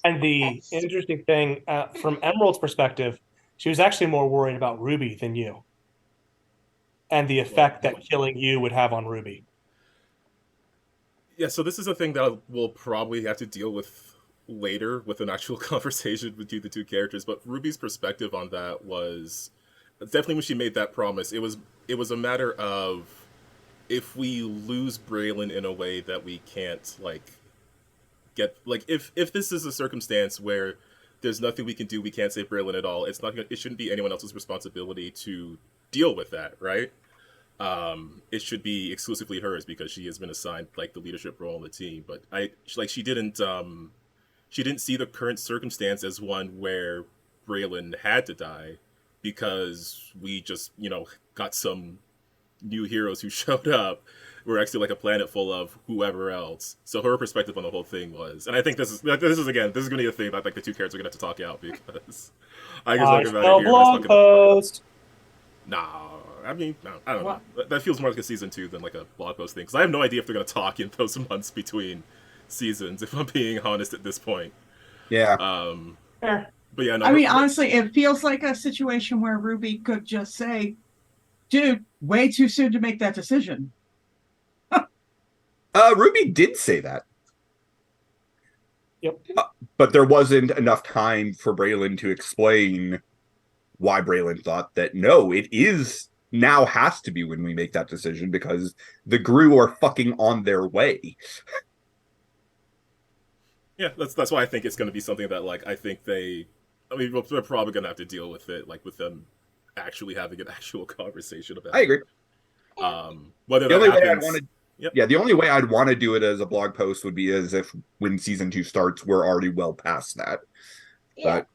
And the interesting thing, from Emerald's perspective, she was actually more worried about Ruby than you, and the effect that killing you would have on Ruby. Yeah, so this is a thing that we'll probably have to deal with later with an actual conversation between the two characters. But Ruby's perspective on that was definitely, when she made that promise, it was a matter of, if we lose Braylon in a way that we can't get, if this is a circumstance where there's nothing we can do, we can't save Braylon at all, it shouldn't be anyone else's responsibility to deal with that, right? It should be exclusively hers, because she has been assigned the leadership role in the team. But she didn't see the current circumstance as one where Braylon had to die, because we just got some new heroes who showed up. We're actually a planet full of whoever else. So her perspective on the whole thing was, and I think this is going to be a thing that the two characters are going to have to talk out, because I can talk about it here. Blog post. Nah. I mean, no, I don't know. That feels more like a season 2 than a blog post thing, because I have no idea if they're going to talk in those months between seasons, if I'm being honest at this point. Yeah. But yeah, no. I mean, honestly, it feels like a situation where Ruby could just say, dude, way too soon to make that decision. Ruby did say that. Yep. But there wasn't enough time for Braylon to explain why Braylon thought that, no, it is now has to be when we make that decision, because the Gru are fucking on their way. Yeah, that's why I think it's going to be something that I think they're probably going to have to deal with it, with them actually having an actual conversation about it. I agree. Whether the that happens. The only way I'd want to do it as a blog post would be as if when season 2 starts, we're already well past that. Yeah. But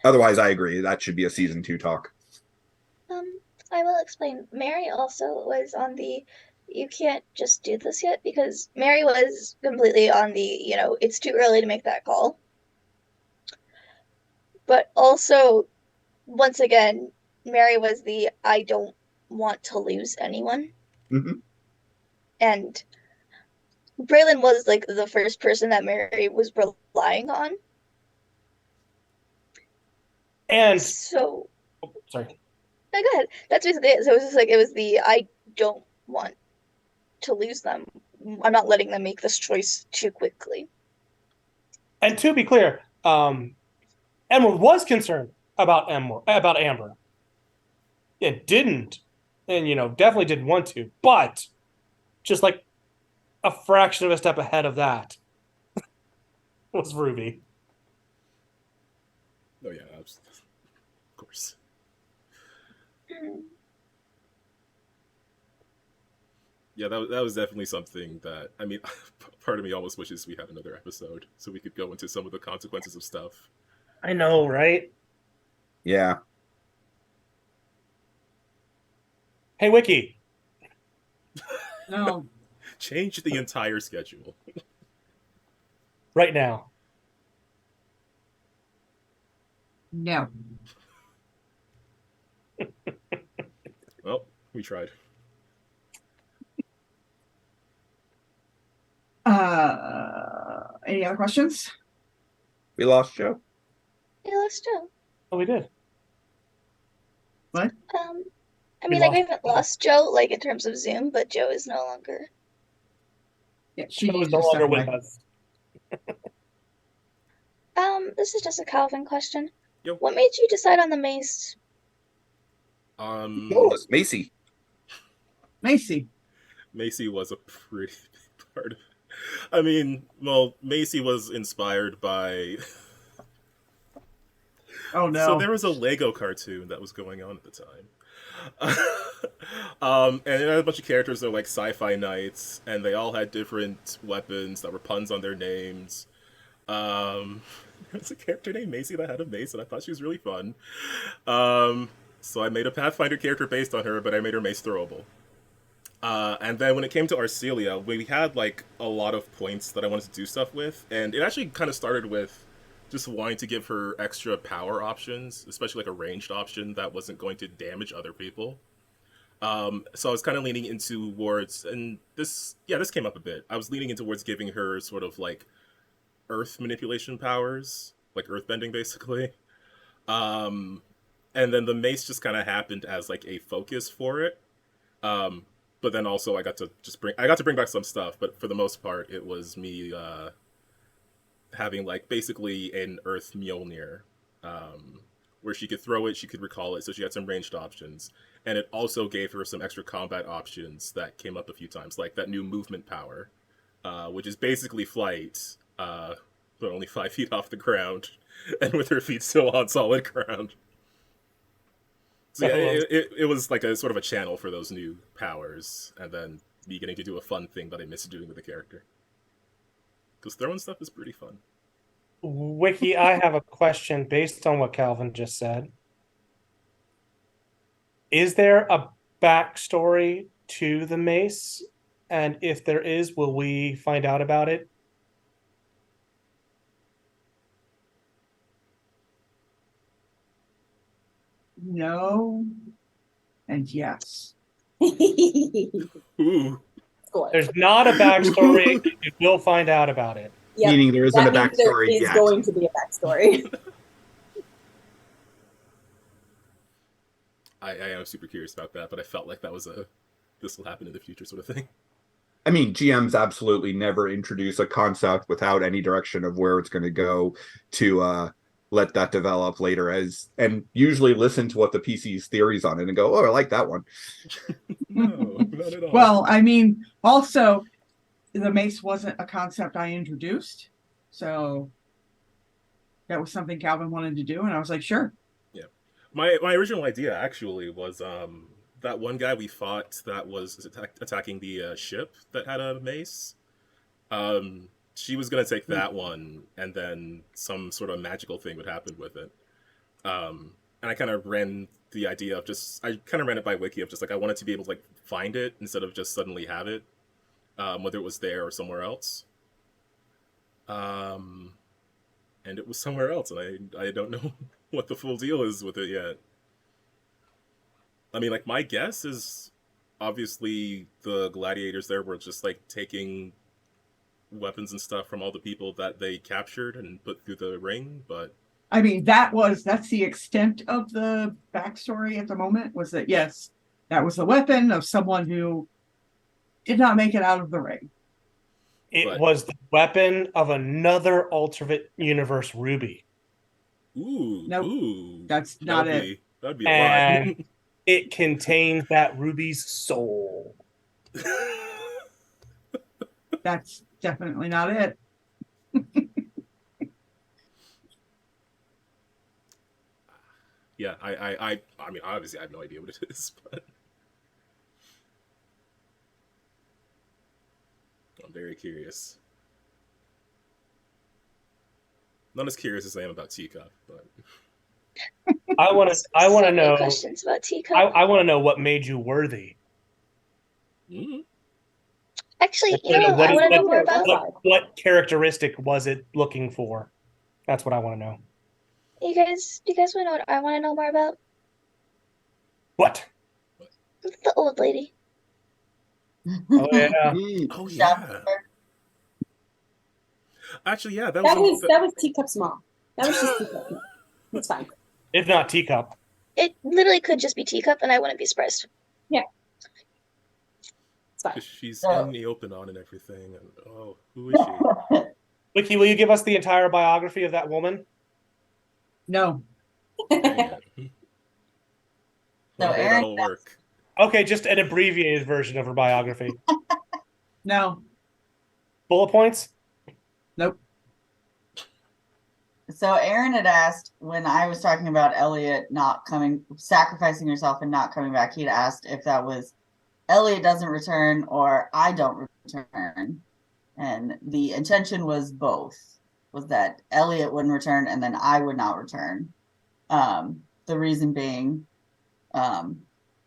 otherwise, I agree. That should be a season 2 talk. I will explain. Mary also was on the, you can't just do this yet, because Mary was completely on the, it's too early to make that call. But also, once again, Mary was the, I don't want to lose anyone. Mm-hmm. And Braylon was the first person that Mary was relying on. And so, sorry. No, go ahead. That's basically it. So it was just it was the, I don't want to lose them. I'm not letting them make this choice too quickly. And to be clear, Emerald was concerned about Amber. It didn't, and definitely didn't want to, but just a fraction of a step ahead of that was Ruby. Oh yeah, of course. Yeah, that was definitely something that, I mean, part of me almost wishes we had another episode so we could go into some of the consequences of stuff. I know, right? Yeah. Hey, Wiki. No. Change the entire schedule. Right now. No. Well, we tried. Any other questions? We lost Joe. We lost Joe. Oh, we did. What? I mean, we haven't lost Joe, in terms of Zoom, but Joe is no longer. Yeah, she was no longer with us. This is just a Calvin question. Yep. What made you decide on the mace? Macy. Macy. Macy was a pretty big part of it. I mean, well, Macy was inspired by. Oh no! So there was a Lego cartoon that was going on at the time. And it had a bunch of characters that were like sci-fi knights, and they all had different weapons that were puns on their names. There was a character named Macy that had a mace, and I thought she was really fun. So I made a Pathfinder character based on her, but I made her mace throwable. And then when it came to Arcelia, we had like a lot of points that I wanted to do stuff with, and it actually kind of started with just wanting to give her extra power options, especially like a ranged option that wasn't going to damage other people. So I was kind of leaning into towards, and this came up a bit. I was leaning into towards giving her sort of like earth manipulation powers, like earth bending basically. And then the mace just kind of happened as like a focus for it. But then also I got to bring back some stuff, but for the most part it was me having like basically an earth Mjolnir, where she could throw it, she could recall it, so she had some ranged options. And it also gave her some extra combat options that came up a few times, like that new movement power, which is basically flight, but only 5 feet off the ground, and with her feet still on solid ground. So yeah, it was like a sort of a channel for those new powers, and then me getting to do a fun thing that I missed doing with the character. Because throwing stuff is pretty fun. Wiki, I have a question based on what Calvin just said. Is there a backstory to the mace? And if there is, will we find out about it? No, and yes. Ooh. There's not a backstory. You will find out about it. Yep. Meaning there isn't a That means there backstory is yet. going to be a backstory. I am super curious about that, but I felt like that was this will happen in the future sort of thing. I mean, GMs absolutely never introduce a concept without any direction of where it's going to go to let that develop later, and usually listen to what the PC's theories on it and go, oh, I like that one. No, not at all. Well, I mean, also, the mace wasn't a concept I introduced, so that was something Calvin wanted to do, and I was like, sure. Yeah, my original idea actually was that one guy we fought that was attacking the ship that had a mace. She was gonna take that one, and then some sort of magical thing would happen with it. And I kind of ran the idea of I kind of ran it by wiki of just like I wanted to be able to like find it instead of just suddenly have it, whether it was there or somewhere else. And it was somewhere else, and I don't know what the full deal is with it yet. I mean, like my guess is obviously the gladiators there were just like taking weapons and stuff from all the people that they captured and put through the ring, but I mean, that's the extent of the backstory at the moment, was that yes, that was the weapon of someone who did not make it out of the ring. It was the weapon of another alternate universe Ruby. Ooh, Nope. ooh, That's not it. That'd be a And lot. it contains that Ruby's soul. That's definitely not it. Yeah, I mean, obviously I have no idea what it is, but I'm very curious. Not as curious as I am about Teacup, but I want to know questions about Teacup. I want to know what made you worthy. mm-hmm. Actually, you know, I want to know more about. What characteristic was it looking for? That's what I want to know. You guys want to know what I want to know more about? What? The old lady. Oh yeah. Oh yeah. Actually, yeah, that was Teacup's mom. That was just Teacup. It's fine. If not Teacup. It literally could just be Teacup, and I wouldn't be surprised. Yeah. It's fine. She's in the open on and everything, and who is she? Wiki, will you give us the entire biography of that woman? No. No, Aaron, that'll work. Okay, just an abbreviated version of her biography. No. Bullet points? Nope. So Aaron had asked when I was talking about Elliot sacrificing herself and not coming back, he'd asked if that was Elliot doesn't return or I don't return. And the intention was both, was that Elliot wouldn't return and then I would not return. The reason being, and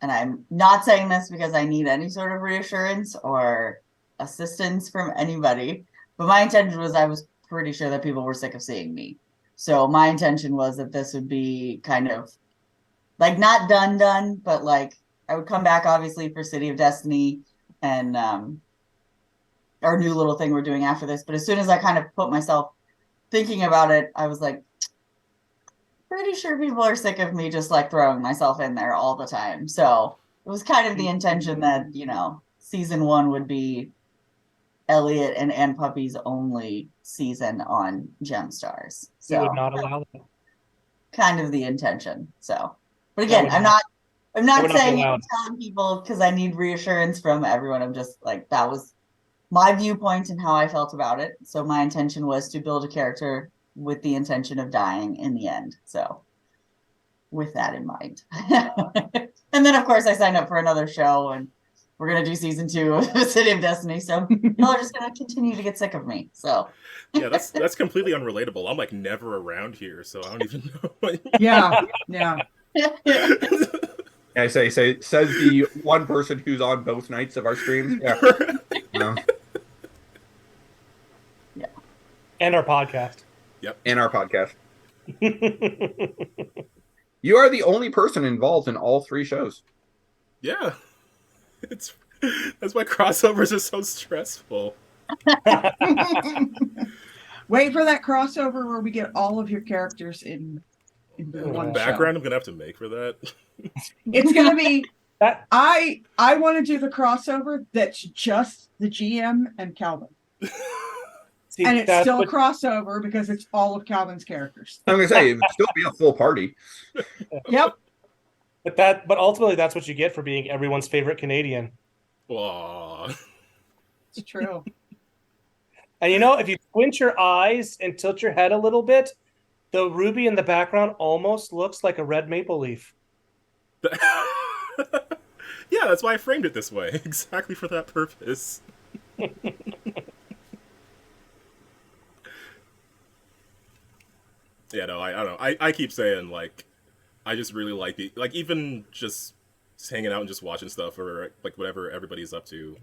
I'm not saying this because I need any sort of reassurance or assistance from anybody, but my intention was I was pretty sure that people were sick of seeing me. So my intention was that this would be kind of like not done, but like I would come back obviously for City of Destiny and our new little thing we're doing after this. But as soon as I kind of put myself thinking about it, I was like, pretty sure people are sick of me just like throwing myself in there all the time. So it was kind of the intention that, season 1 would be Elliot and Puppy's only season on GemStars. So We would not allow that. kind of the intention. So, but again, I'm not saying it telling people because I need reassurance from everyone. I'm just like, that was my viewpoint and how I felt about it. So my intention was to build a character with the intention of dying in the end. So with that in mind. And then of course I signed up for another show and we're going to do season 2 of City of Destiny. So y'all are just going to continue to get sick of me. So yeah, that's completely unrelatable. I'm like never around here, so I don't even know. Yeah. I says the one person who's on both nights of our streams. Yeah. No. Yeah. And our podcast. Yep. And our podcast. You are the only person involved in all 3 shows. Yeah. That's why crossovers are so stressful. Wait for that crossover where we get all of your characters in one background show. I'm gonna have to make for that. It's gonna be I want to do the crossover that's just the GM and Calvin. See, and it's still a crossover because it's all of Calvin's characters. I'm gonna say it would still be a full party. Yep. But ultimately that's what you get for being everyone's favorite Canadian. Aww. It's true. And if you squint your eyes and tilt your head a little bit, the ruby in the background almost looks like a red maple leaf. Yeah, that's why I framed it this way. Exactly for that purpose. Yeah, no, I don't know. I keep saying, like, I just really like even just hanging out and just watching stuff or, like, whatever everybody's up to.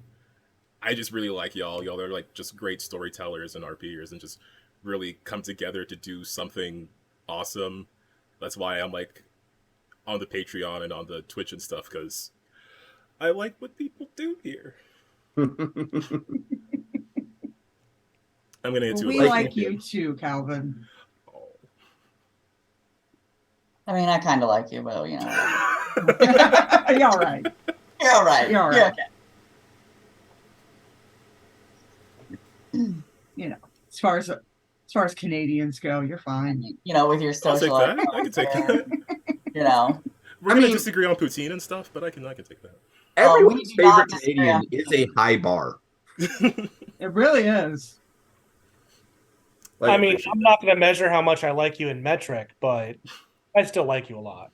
I just really like y'all. Y'all are, like, just great storytellers and RPers and just really come together to do something awesome. That's why I'm, like, on the Patreon and on the Twitch and stuff, because I like what people do here. I'm going to get to We like you too, Calvin. I mean, I kind of like you, but You're all right. You're all right. You're all right. Okay. As far as Canadians go, you're fine. With your social. I'll take that. I can take that. We're gonna disagree on poutine and stuff, but I can take that. Everyone's favorite Canadian is a high bar. It really is. I mean, I'm not going to measure how much I like you in metric, but I still like you a lot.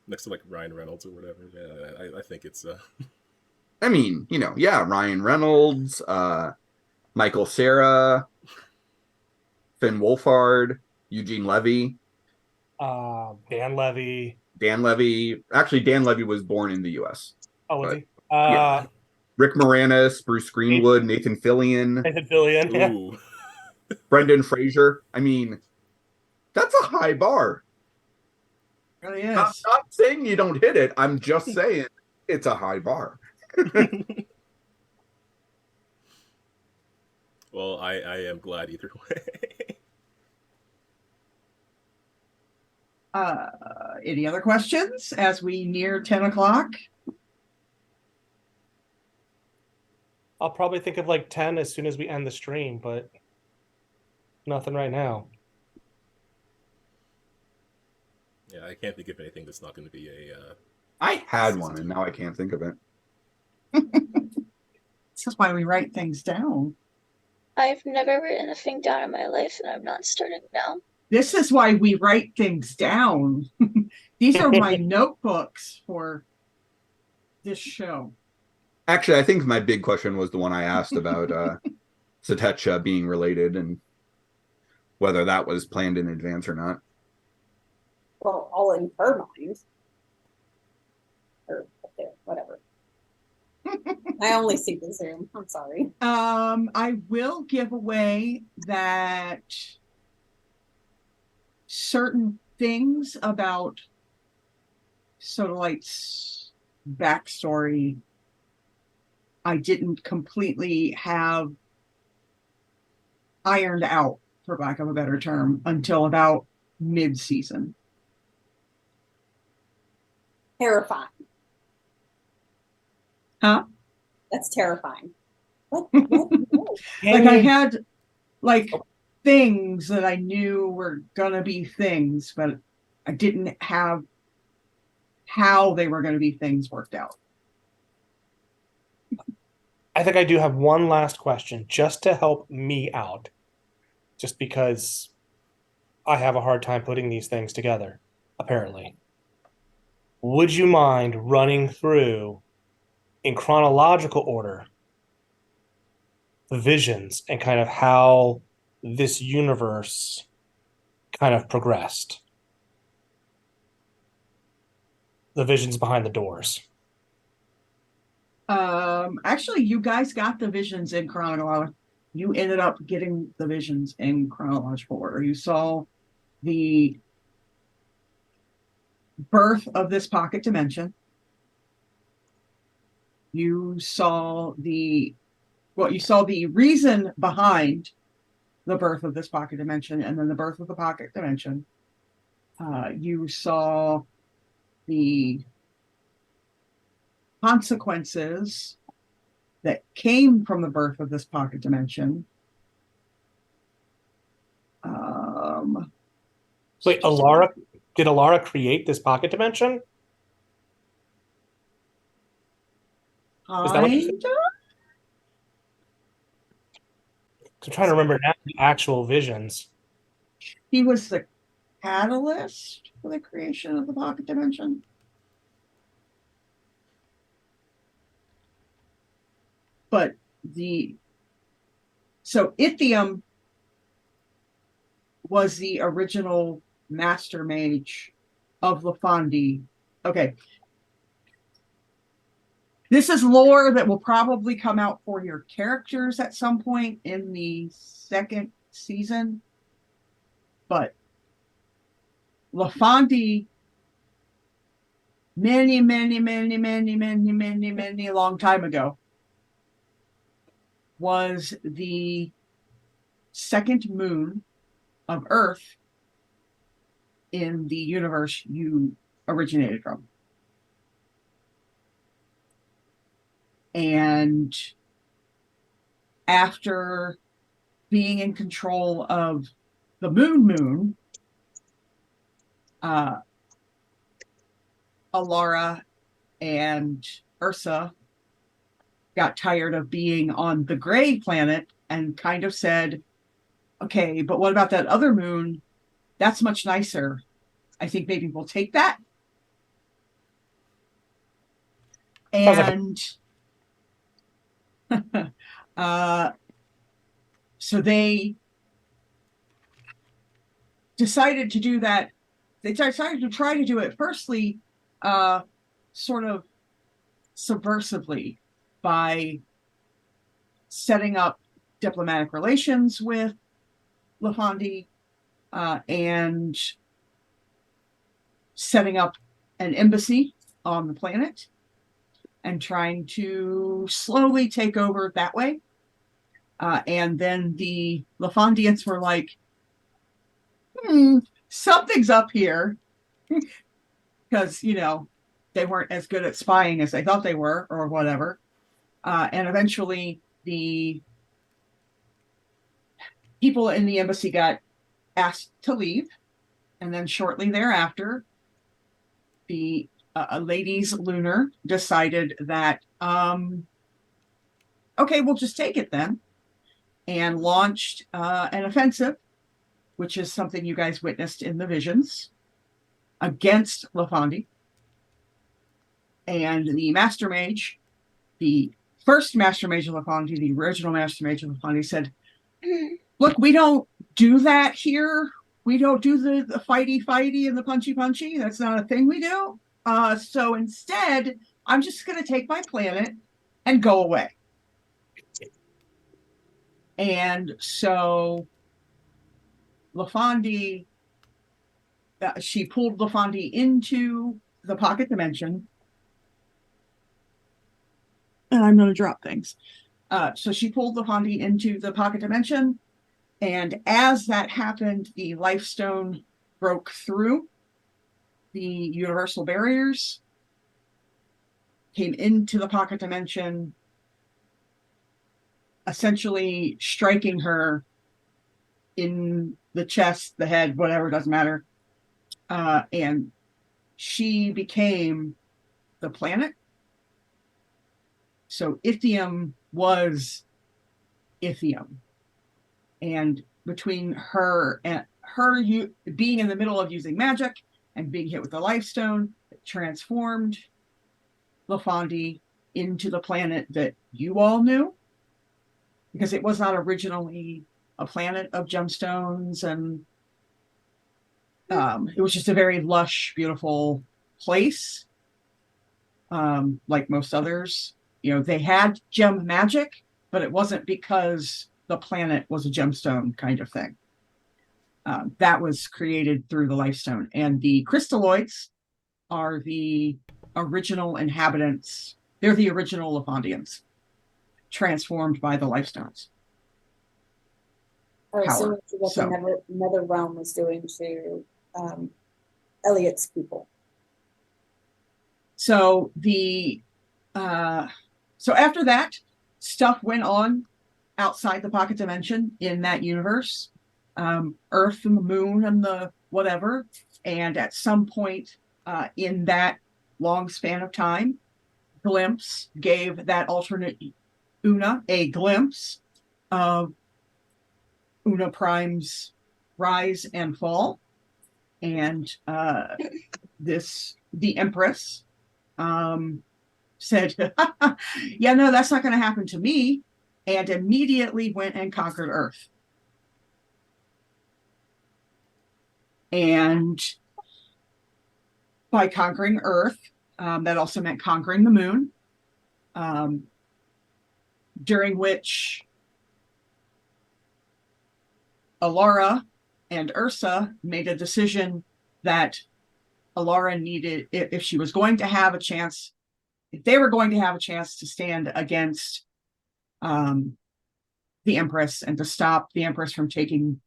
Next to like Ryan Reynolds or whatever. Yeah, I think it's. I mean, Ryan Reynolds, Michael Cera, Finn Wolfhard, Eugene Levy, Dan Levy. Actually, Dan Levy was born in the U.S. Oh, was he? Yeah. Rick Moranis, Bruce Greenwood, Nathan Fillion. Ooh. Brendan Fraser. I mean, that's a high bar. It really is. I'm not saying you don't hit it. I'm just saying it's a high bar. Well, I am glad either way. Any other questions as we near 10 o'clock? I'll probably think of like 10 as soon as we end the stream, but nothing right now. Yeah, I can't think of anything that's not going to be a... I had one, and now I can't think of it. This is why we write things down. I've never written a thing down in my life, and I'm not starting now. This is why we write things down. These are my notebooks for this show. Actually, I think my big question was the one I asked about Satecha being related and whether that was planned in advance or not. Well, all in her mind. Or up there, whatever. I only see the Zoom. I'm sorry. I will give away that certain things about Sodalite's backstory I didn't completely have ironed out, for lack of a better term, until about mid-season. Terrifying. Huh? That's terrifying. What? Like I had like things that I knew were gonna be things, but I didn't have how they were gonna be things worked out. I think I do have one last question just to help me out, just because I have a hard time putting these things together, apparently. Would you mind running through in chronological order the visions and kind of how this universe kind of progressed? The visions behind the doors. Actually, you guys got the visions in chronological. You ended up getting the visions in chronological order. You saw the birth of this pocket dimension. You saw the reason behind the birth of this pocket dimension, and then the birth of the pocket dimension. You saw the consequences that came from the birth of this pocket dimension. Wait, did Alara create this pocket dimension? Is that what you said? I'm trying to remember now the actual visions. He was the catalyst for the creation of the pocket dimension. But Ithium was the original master mage of Lafandi. Okay. This is lore that will probably come out for your characters at some point in the second season. But Lafandi, many long time ago, was the second moon of Earth in the universe you originated from. And after being in control of the moon, Alara and Ursa got tired of being on the gray planet and kind of said, okay, but what about that other moon? That's much nicer. I think maybe we'll take that. And so they decided to do that. They decided to try to do it firstly, sort of subversively, by setting up diplomatic relations with Lafandi and setting up an embassy on the planet and trying to slowly take over that way. And then the Lafandians were like, something's up here. Because, they weren't as good at spying as they thought they were or whatever. And eventually the people in the embassy got asked to leave. And then shortly thereafter, the Ladies Lunar decided that, okay, we'll just take it then, and launched an offensive, which is something you guys witnessed in the visions, against Lafandi. And the Master Mage, the first Master Mage of Lafandi, the original Master Mage of Lafandi, said, look, we don't do that here. We don't do the fighty and the punchy. That's not a thing we do. So instead, I'm just going to take my planet and go away. And so Lafandi, she pulled Lafandi into the pocket dimension. And I'm going to drop things. So she pulled Lafandi into the pocket dimension. And as that happened, the life stone broke through the universal barriers, came into the pocket dimension, essentially striking her in the chest, the head, whatever, doesn't matter. And she became the planet. So Ithium was Ithium. And between her being in the middle of using magic and being hit with the life stone, it transformed Lafandi into the planet that you all knew, because it was not originally a planet of gemstones, and it was just a very lush, beautiful place. Like most others, they had gem magic, but it wasn't because the planet was a gemstone kind of thing. That was created through the lifestone. And the crystalloids are the original inhabitants. They're the original Lafondians, transformed by the lifestones. Oh, so what the Nether Realm was doing to Elliot's people. So so after that, stuff went on outside the pocket dimension in that universe, Earth and the moon and the whatever. And at some point in that long span of time, Glimpse gave that alternate Una a glimpse of Una Prime's rise and fall. And the Empress said, yeah, no, that's not going to happen to me, and immediately went and conquered Earth. And by conquering Earth, that also meant conquering the moon, during which Alara and Ursa made a decision that Alara needed, if she was going to have a chance, if they were going to have a chance to stand against the Empress and to stop the Empress from taking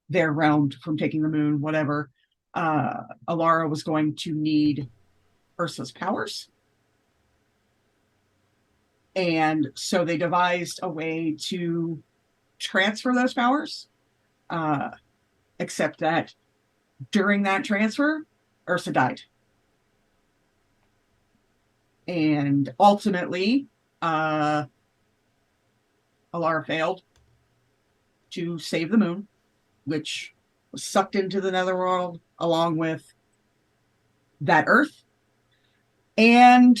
their realm, from taking the moon, whatever, Alara was going to need Ursa's powers. And so they devised a way to transfer those powers, except that during that transfer, Ursa died. And ultimately, Alara failed to save the moon, which was sucked into the netherworld along with that Earth. And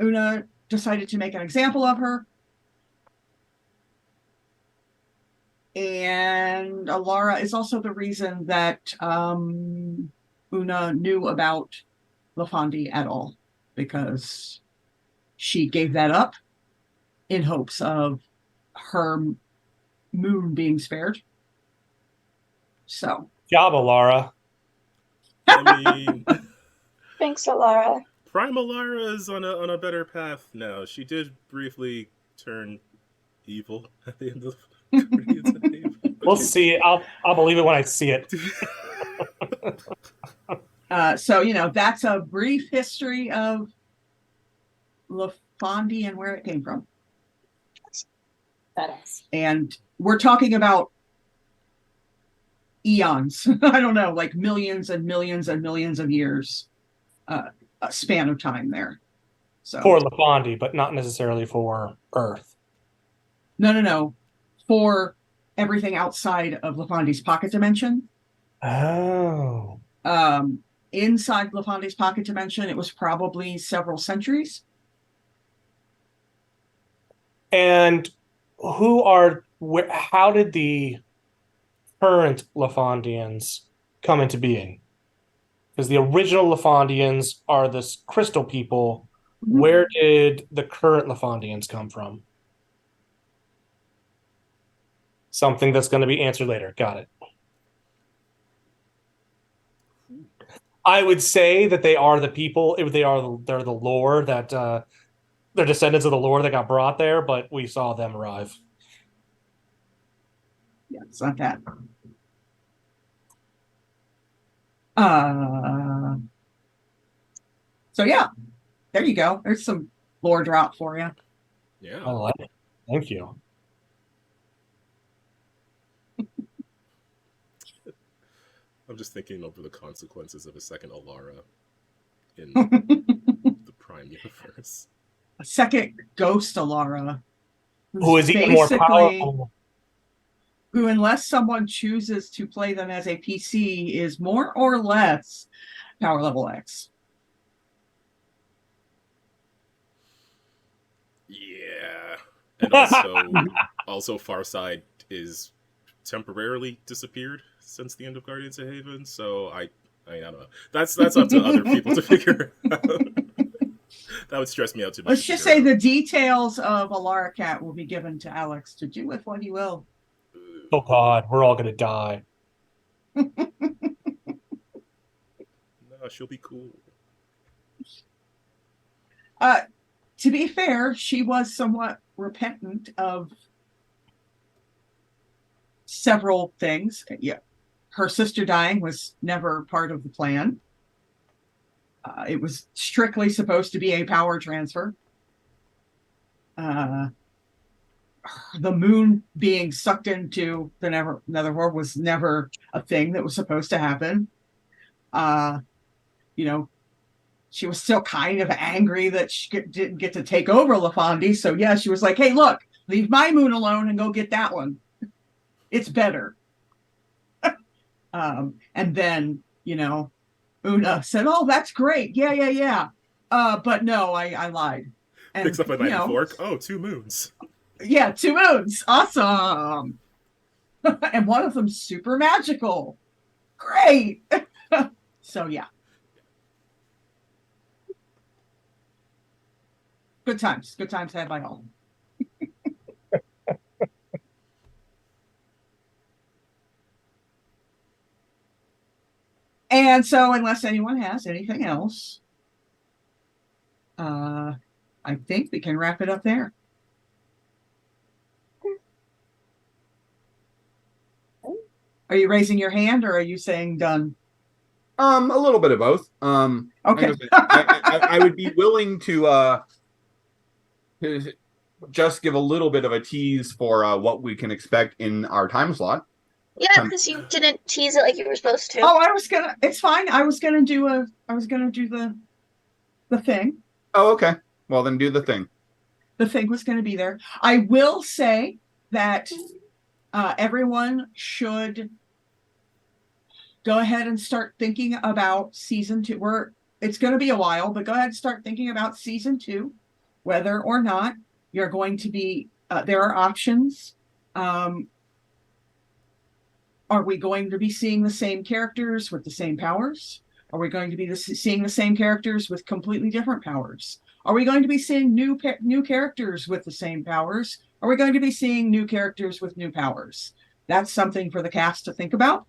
Una decided to make an example of her. And Alara is also the reason that Una knew about Lafandi at all, because she gave that up in hopes of her moon being spared. So, job, Alara. I mean, thanks, Alara. Prime Alara is on a better path now. She did briefly turn evil at the end of We'll see. I'll believe it when I see it. So, that's a brief history of Lafandi and where it came from. Badass. And we're talking about eons. I don't know, like millions and millions and millions of years, a span of time there. So for Lafandi, but not necessarily for Earth. no. For everything outside of Lafondi's pocket dimension. Oh. Inside Lafondi's pocket dimension, it was probably several centuries. And how did the current Lafondians come into being? Because the original Lafondians are this crystal people. Mm-hmm. Where did the current Lafondians come from? Something that's going to be answered later. Got it. I would say that they are the people. They're the lore that they're descendants of the lore that got brought there, but we saw them arrive. Yeah, it's not that. So yeah, there you go. There's some lore drop for you. Yeah. I like it. Thank you. I'm just thinking over the consequences of a second Alara in the Prime universe. A second ghost Alara. Who is even more powerful. Who, unless someone chooses to play them as a PC, is more or less power level X. Yeah. And also Farside is temporarily disappeared since the end of Guardians of Haven, so I don't know. That's up to other people to figure out. That would stress me out too much. Let's just say the details of Alara Cat will be given to Alex to do with what he will. Oh God, we're all gonna die. No, she'll be cool. To be fair, she was somewhat repentant of several things. Yeah, her sister dying was never part of the plan. It was strictly supposed to be a power transfer. The moon being sucked into the Netherworld was never a thing that was supposed to happen. She was still kind of angry that she didn't get to take over Lafandi. So yeah, she was like, hey, look, leave my moon alone and go get that one. It's better. And then, Una said, oh, that's great. Yeah. But no, I lied. And, picks up a knife and fork. Oh, 2 moons. Yeah, 2 moons. Awesome. And one of them super magical. Great. So yeah. Good times had by all. And so, unless anyone has anything else, I think we can wrap it up there. Are you raising your hand, or are you saying done? A little bit of both. Okay. I would be willing to just give a little bit of a tease for what we can expect in our time slot. Yeah, because you didn't tease it like you were supposed to. Oh, it's fine. I was gonna do the thing. Oh, okay. Well, then do the thing. The thing was gonna be there. I will say that everyone should go ahead and start thinking about season 2. It's going to be a while, but go ahead and start thinking about season 2, whether or not you're going to be. There are options. Are we going to be seeing the same characters with the same powers? Are we going to be seeing the same characters with completely different powers? Are we going to be seeing new characters with the same powers? Are we going to be seeing new characters with new powers? That's something for the cast to think about,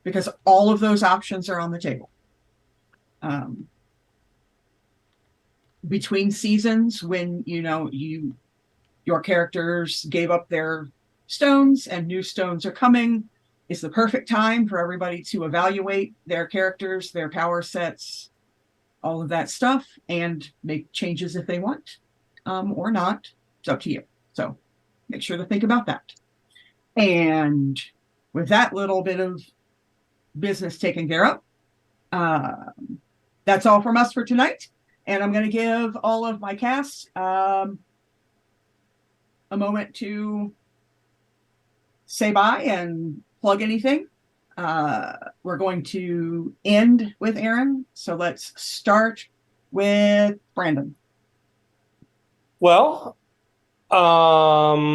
because all of those options are on the table. Between seasons, when your characters gave up their stones and new stones are coming, is the perfect time for everybody to evaluate their characters, their power sets, all of that stuff, and make changes if they want, or not. It's up to you. So make sure to think about that. And with that little bit of business taken care of, that's all from us for tonight. And I'm going to give all of my cast a moment to say bye and plug anything. We're going to end with Aaron. So let's start with Brandon. Well, nothing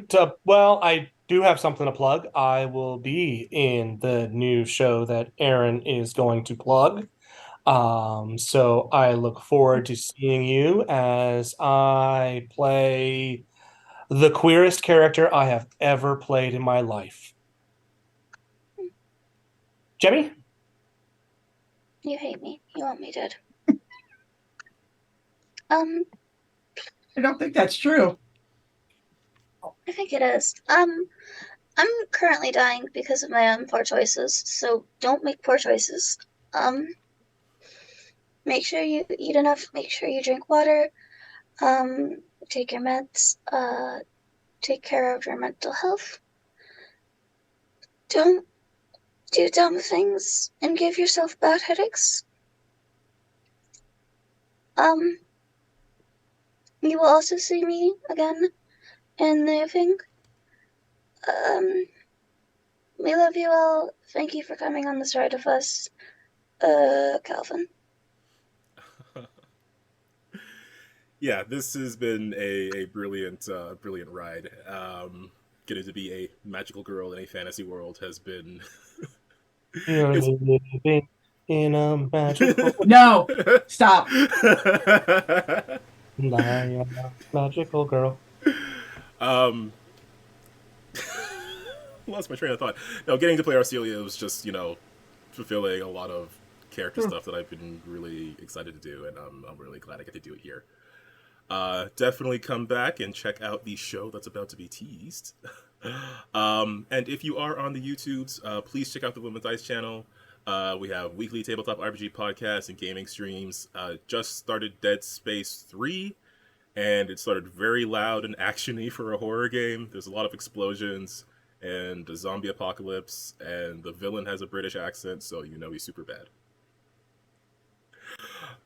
to. Well, I do have something to plug. I will be in the new show that Aaron is going to plug. So I look forward to seeing you as I play the queerest character I have ever played in my life. Jemmy? You hate me. You want me dead. I don't think that's true. I think it is. I'm currently dying because of my own poor choices, so don't make poor choices. Make sure you eat enough, make sure you drink water, take your meds, take care of your mental health. Don't do dumb things and give yourself bad headaches. You will also see me again in the thing. We love you all. Thank you for coming on this ride with us, Calvin. Yeah, this has been a brilliant ride. Getting to be a magical girl in a fantasy world has been. You're living in a magical. No, stop. I am a magical girl. Lost my train of thought. No, getting to play Arcelia was just fulfilling a lot of character stuff that I've been really excited to do, and I'm really glad I get to do it here. Definitely come back and check out the show that's about to be teased. And if you are on the YouTubes, please check out the Women's Dice channel. We have weekly tabletop RPG podcasts and gaming streams. Just started Dead Space 3, and it started very loud and actiony for a horror game. There's a lot of explosions and a zombie apocalypse, and the villain has a British accent, so you know he's super bad.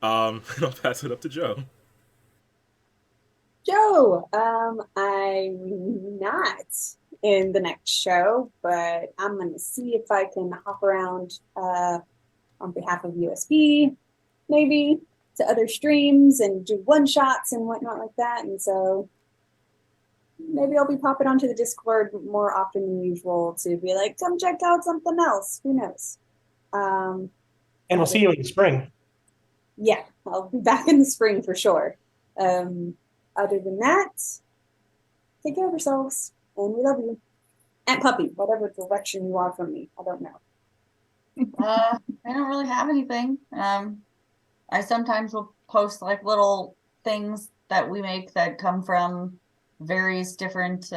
And I'll pass it up to Joe. Joe, I'm not in the next show, but I'm going to see if I can hop around on behalf of USB, maybe to other streams and do one-shots and whatnot like that. And so maybe I'll be popping onto the Discord more often than usual to be like, come check out something else. Who knows? And we'll see you in the spring. Yeah, I'll be back in the spring for sure. Other than that, take care of yourselves, and we love you. And puppy, whatever direction you are from me, I don't know. I don't really have anything. I sometimes will post like little things that we make that come from various different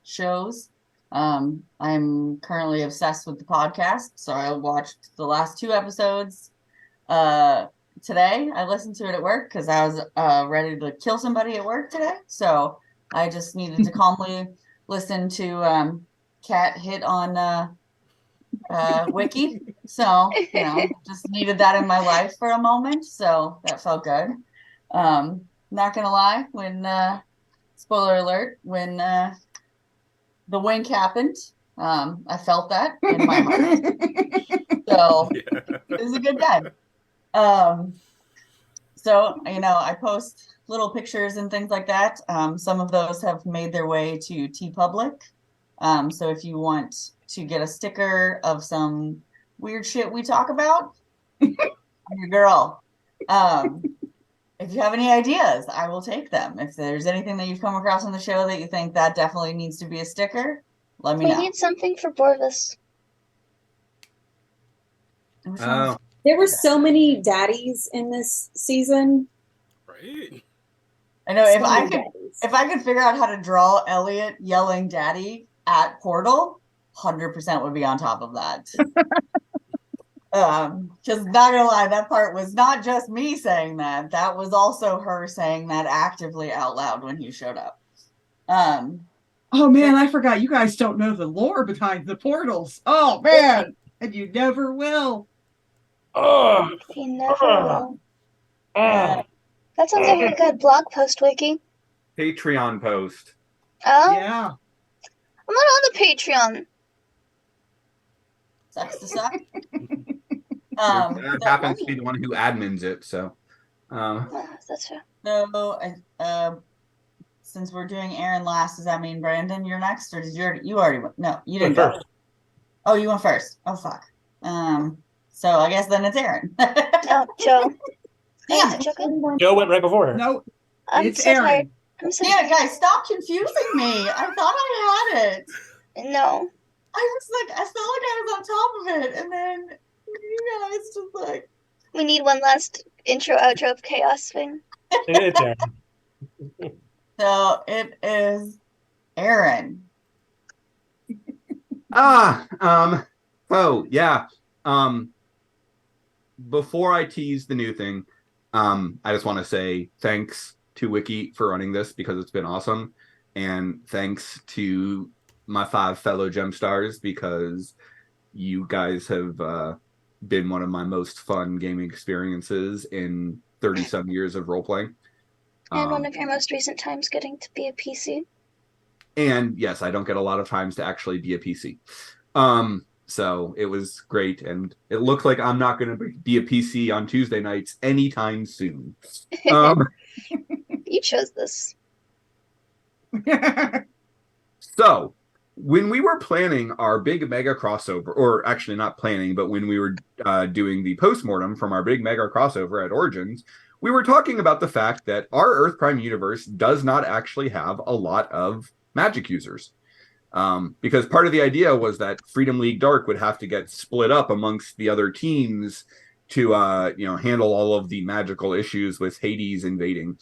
shows. I'm currently obsessed with the podcast, so I watched the last 2 episodes today. I listened to it at work because I was ready to kill somebody at work today. So I just needed to calmly listen to Cat hit on Wiki. So, just needed that in my life for a moment. So that felt good. Not gonna lie, when spoiler alert, when the wink happened, I felt that in my heart. So it was a good time. So, I post little pictures and things like that. Some of those have made their way to TeePublic. So if you want to get a sticker of some weird shit we talk about, I'm your girl. If you have any ideas, I will take them. If there's anything that you've come across on the show that you think that definitely needs to be a sticker, let me know. We need something for Borvis. There were so many daddies in this season. Right. I know if I could figure out how to draw Elliot yelling daddy at Portal, 100% would be on top of that. Because not gonna lie, that part was not just me saying that. That was also her saying that actively out loud when he showed up. Oh man, I forgot. You guys don't know the lore behind the portals. Oh man, and you never will. He never will. Ah, That sounds like a good blog post, Wiki. Patreon post. Yeah. I'm not on the Patreon. Sucks to suck. That happens to be the one who admins it, so. That's fair. So, since we're doing Aaron last, does that mean Brandon, you're next, or did you already? No, you didn't go. First. Oh, you went first. Oh fuck. So I guess then it's Aaron. Oh, Joe. Damn Is it. it Joe? Joe went right before her. No, I'm it's so Aaron. tired. I'm so Yeah, guys, stop confusing me. I thought I had it. No. I felt like I was on top of it, and then you guys just like. We need one last intro outro of chaos thing. It's Aaron. So it is Aaron. Oh yeah. Before I tease the new thing, I just want to say thanks to Wiki for running this because it's been awesome. And thanks to my 5 fellow GemStars because you guys have been one of my most fun gaming experiences in 30-some years of role playing. And one of your most recent times getting to be a PC. And yes, I don't get a lot of times to actually be a PC. So it was great. And it looks like I'm not going to be a PC on Tuesday nights anytime soon. You chose this. So when we were planning our big mega crossover, or actually not planning, but when we were doing the postmortem from our big mega crossover at Origins, we were talking about the fact that our Earth Prime universe does not actually have a lot of magic users. Because part of the idea was that Freedom League Dark would have to get split up amongst the other teams to handle all of the magical issues with Hades invading.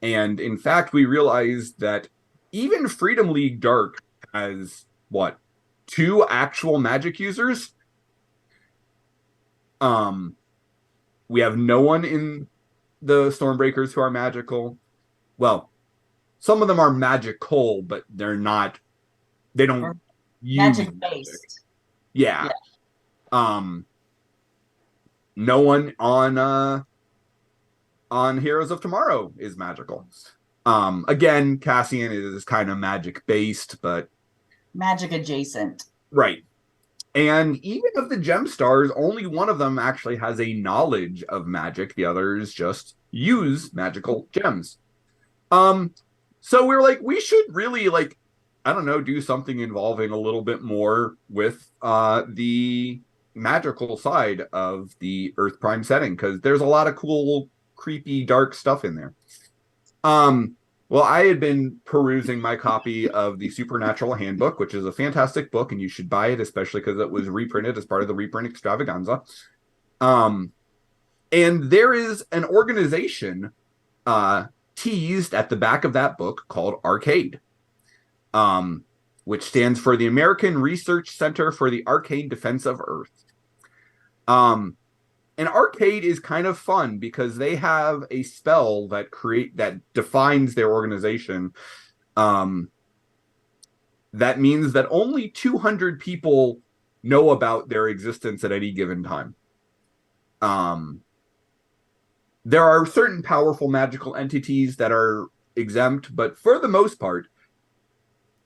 And in fact, we realized that even Freedom League Dark has, 2 actual magic users? We have no one in the Stormbreakers who are magical. Well, some of them are magical, but they're not. They don't use Magic based. Yeah. No one on Heroes of Tomorrow is magical. Again, Cassian is kind of magic based, but magic adjacent. Right. And even of the GemStars, only one of them actually has a knowledge of magic. The others just use magical gems. So we were like, we should really do something involving a little bit more with the magical side of the Earth Prime setting, because there's a lot of cool, creepy, dark stuff in there. Well, I had been perusing my copy of the Supernatural Handbook, which is a fantastic book, and you should buy it, especially because it was reprinted as part of the reprint extravaganza. And there is an organization teased at the back of that book called Arcade, which stands for the American Research Center for the Arcane Defense of Earth. And Arcade is kind of fun because they have a spell that defines their organization. That means that only 200 people know about their existence at any given time. There are certain powerful magical entities that are exempt, but for the most part,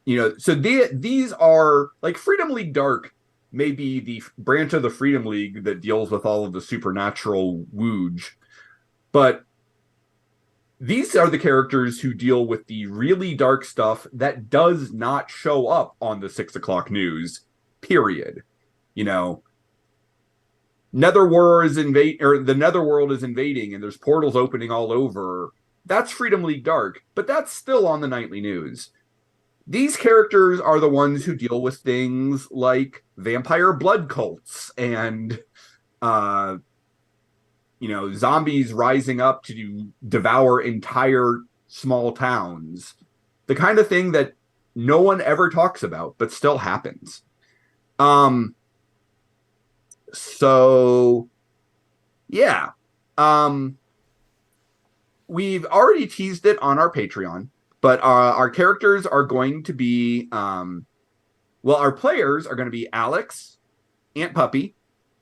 so these are like Freedom League Dark may be the branch of the Freedom League that deals with all of the supernatural wooj, but these are the characters who deal with the really dark stuff that does not show up on the 6 o'clock news, period. Netherworld is the Netherworld is invading and there's portals opening all over. That's Freedom League Dark, but that's still on the nightly news. These characters are the ones who deal with things like vampire blood cults and, zombies rising up to devour entire small towns. The kind of thing that no one ever talks about, but still happens. So, yeah. We've already teased it on our Patreon. But our characters are going to be, our players are going to be Alex, Aunt Puppy,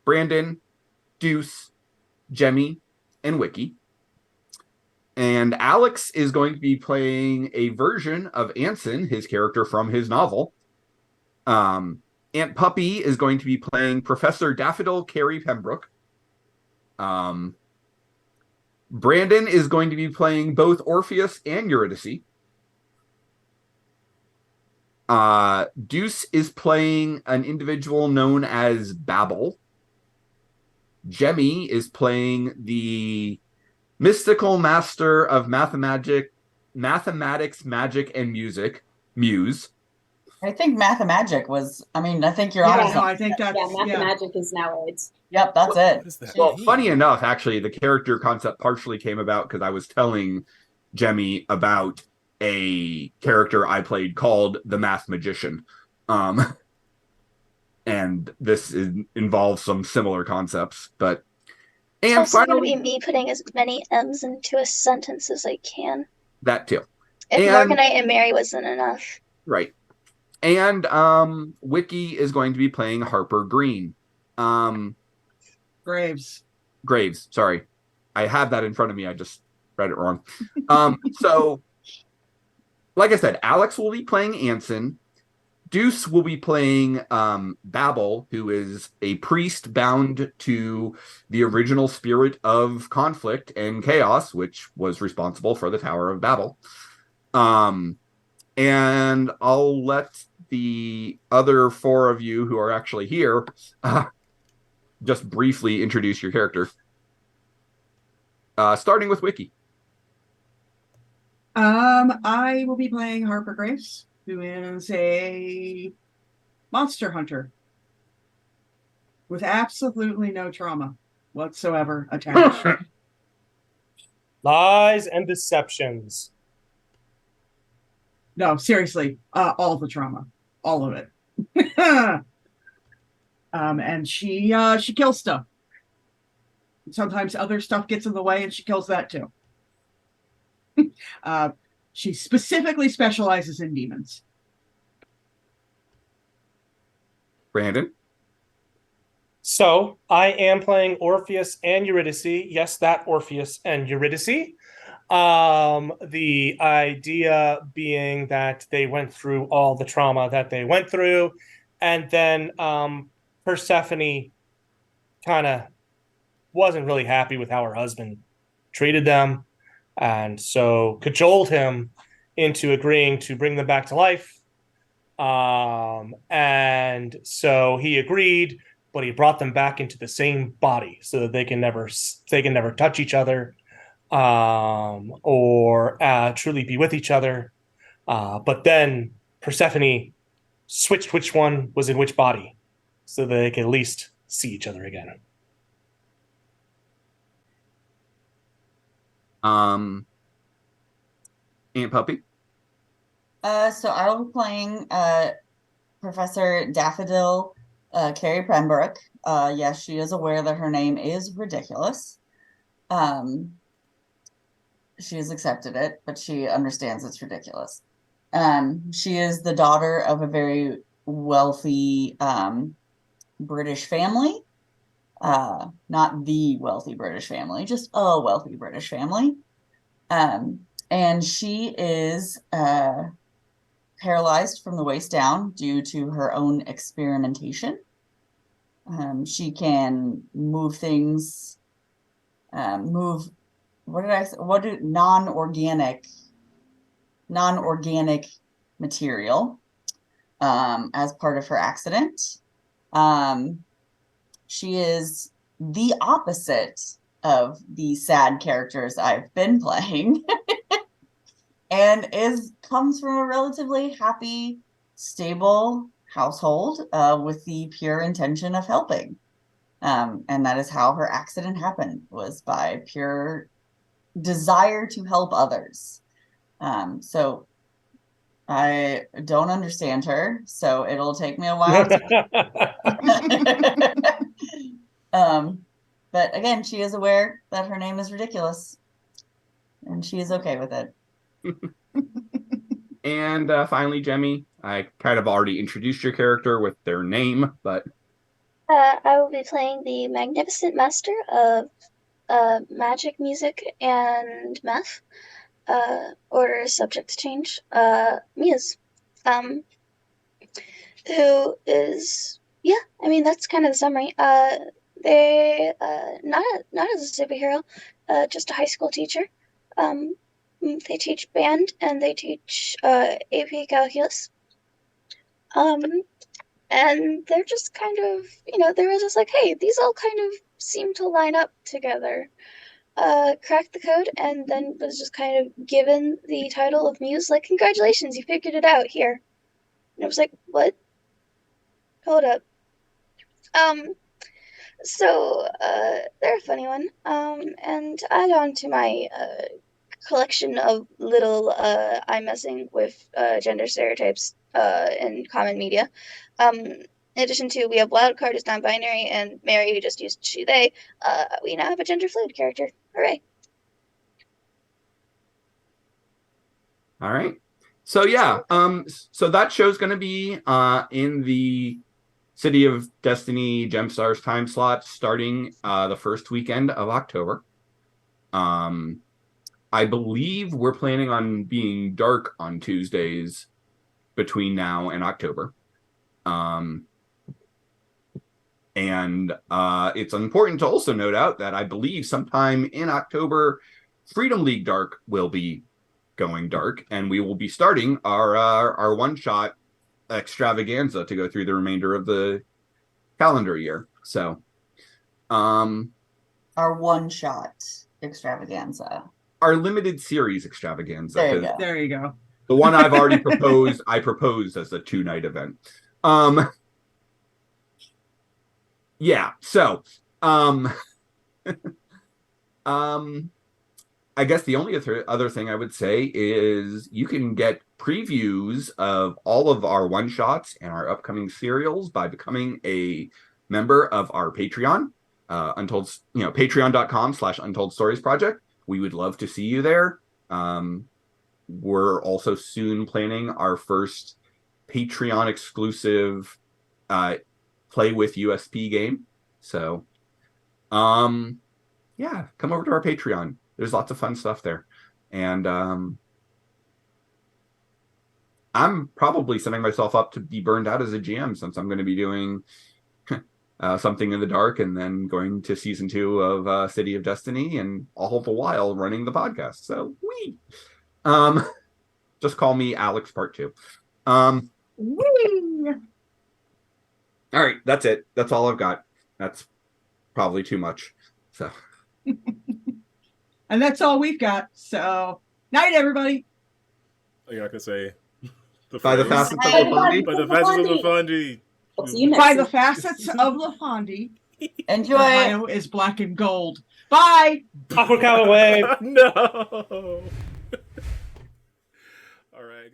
Brandon, Deuce, Jemmy, and Wiki. And Alex is going to be playing a version of Anson, his character from his novel. Aunt Puppy is going to be playing Professor Daffodil Carey Pembroke. Brandon is going to be playing both Orpheus and Eurydice. Deuce is playing an individual known as Babel. Jemmy is playing the mystical master of mathematics, magic, and music, Muse. I think Mathemagic was, I think you're Yeah, honest. no, I think that's Mathemagic is now it. Yep, that's it. Well, funny enough, actually, the character concept partially came about because I was telling Jemmy about a character I played called the Math Magician. And this involves some similar concepts, but It's also finally, going to be me putting as many M's into a sentence as I can. That too. If Morganite and Mary wasn't enough. Right. And Wiki is going to be playing Harper Green. Graves. Sorry. I have that in front of me. I just read it wrong. So, like I said, Alex will be playing Anson. Deuce will be playing Babel, who is a priest bound to the original spirit of conflict and chaos, which was responsible for the Tower of Babel. And I'll let the other four of you who are actually here just briefly introduce your character. Starting with Wiki. I will be playing Harper Graves, who is a monster hunter with absolutely no trauma whatsoever attached. Lies and deceptions. No, seriously, all the trauma, all of it. And she kills stuff. Sometimes other stuff gets in the way, and she kills that too. She specifically specializes in demons. Brandon? So I am playing Orpheus and Eurydice. Yes, that Orpheus and Eurydice. The idea being that they went through all the trauma that they went through, and then Persephone kind of wasn't really happy with how her husband treated them, and so cajoled him into agreeing to bring them back to life. And so he agreed, but he brought them back into the same body so that they can never touch each other, or truly be with each other. But then Persephone switched which one was in which body so that they could at least see each other again. Aunt Puppy? So I'll be playing Professor Daffodil Carey Pembroke. Yes, she is aware that her name is ridiculous. She has accepted it, but she understands it's ridiculous. She is the daughter of a very wealthy British family. Not the wealthy British family, just a wealthy British family. And she is paralyzed from the waist down due to her own experimentation. She can move things, non-organic material as part of her accident. She is the opposite of the sad characters I've been playing. And comes from a relatively happy, stable household with the pure intention of helping. And that is how her accident happened, was by pure desire to help others. So I don't understand her, so it'll take me a while but again, she is aware that her name is ridiculous, and she is okay with it. And finally, Jemmy, I kind of already introduced your character with their name, but I will be playing the Magnificent Master of magic, music, and math. Order is subject to change. Muse. Um, who is, yeah, I mean, that's kind of the summary. They not as a superhero, just a high school teacher. Um, they teach band and they teach AP calculus. Um, and they're just kind of, they were just like, hey, these all kind of seem to line up together. Cracked the code and then was just kind of given the title of Muse, like, congratulations, you figured it out here. And I was like, what? Hold up. Um, they're a funny one. And add on to my collection of little I'm messing with gender stereotypes in common media. In addition to, we have Wildcard is non-binary and Mary, who just used she, they. We now have a gender fluid character. Hooray. All right. So yeah, so that show's going to be in the City of Destiny GemStars time slot starting the first weekend of October. I believe we're planning on being dark on Tuesdays between now and October. And it's important to also note out that I believe sometime in October, Freedom League Dark will be going dark, and we will be starting our one-shot extravaganza to go through the remainder of the calendar year. So, our one-shot extravaganza, our limited series extravaganza. There you go. The one I've already proposed, I proposed as a 2-night event. Yeah. So, I guess the only other thing I would say is you can get previews of all of our one-shots and our upcoming serials by becoming a member of our Patreon, patreon.com/Untold Stories Project. We would love to see you there. We're also soon planning our first Patreon exclusive play with USP game. So, yeah, come over to our Patreon. There's lots of fun stuff there. And I'm probably setting myself up to be burned out as a GM, since I'm going to be doing something in the dark and then going to season 2 of City of Destiny, and all the while running the podcast. So just call me Alex Part 2. All right, that's it. That's all I've got. That's probably too much. So and that's all we've got. So night, everybody. You're not gonna say by the facets of LaFondy. By the facets of LaFondy. By the facets of LaFondy. Enjoy. Ohio is black and gold. Bye. Awkward Callaway. No. All right.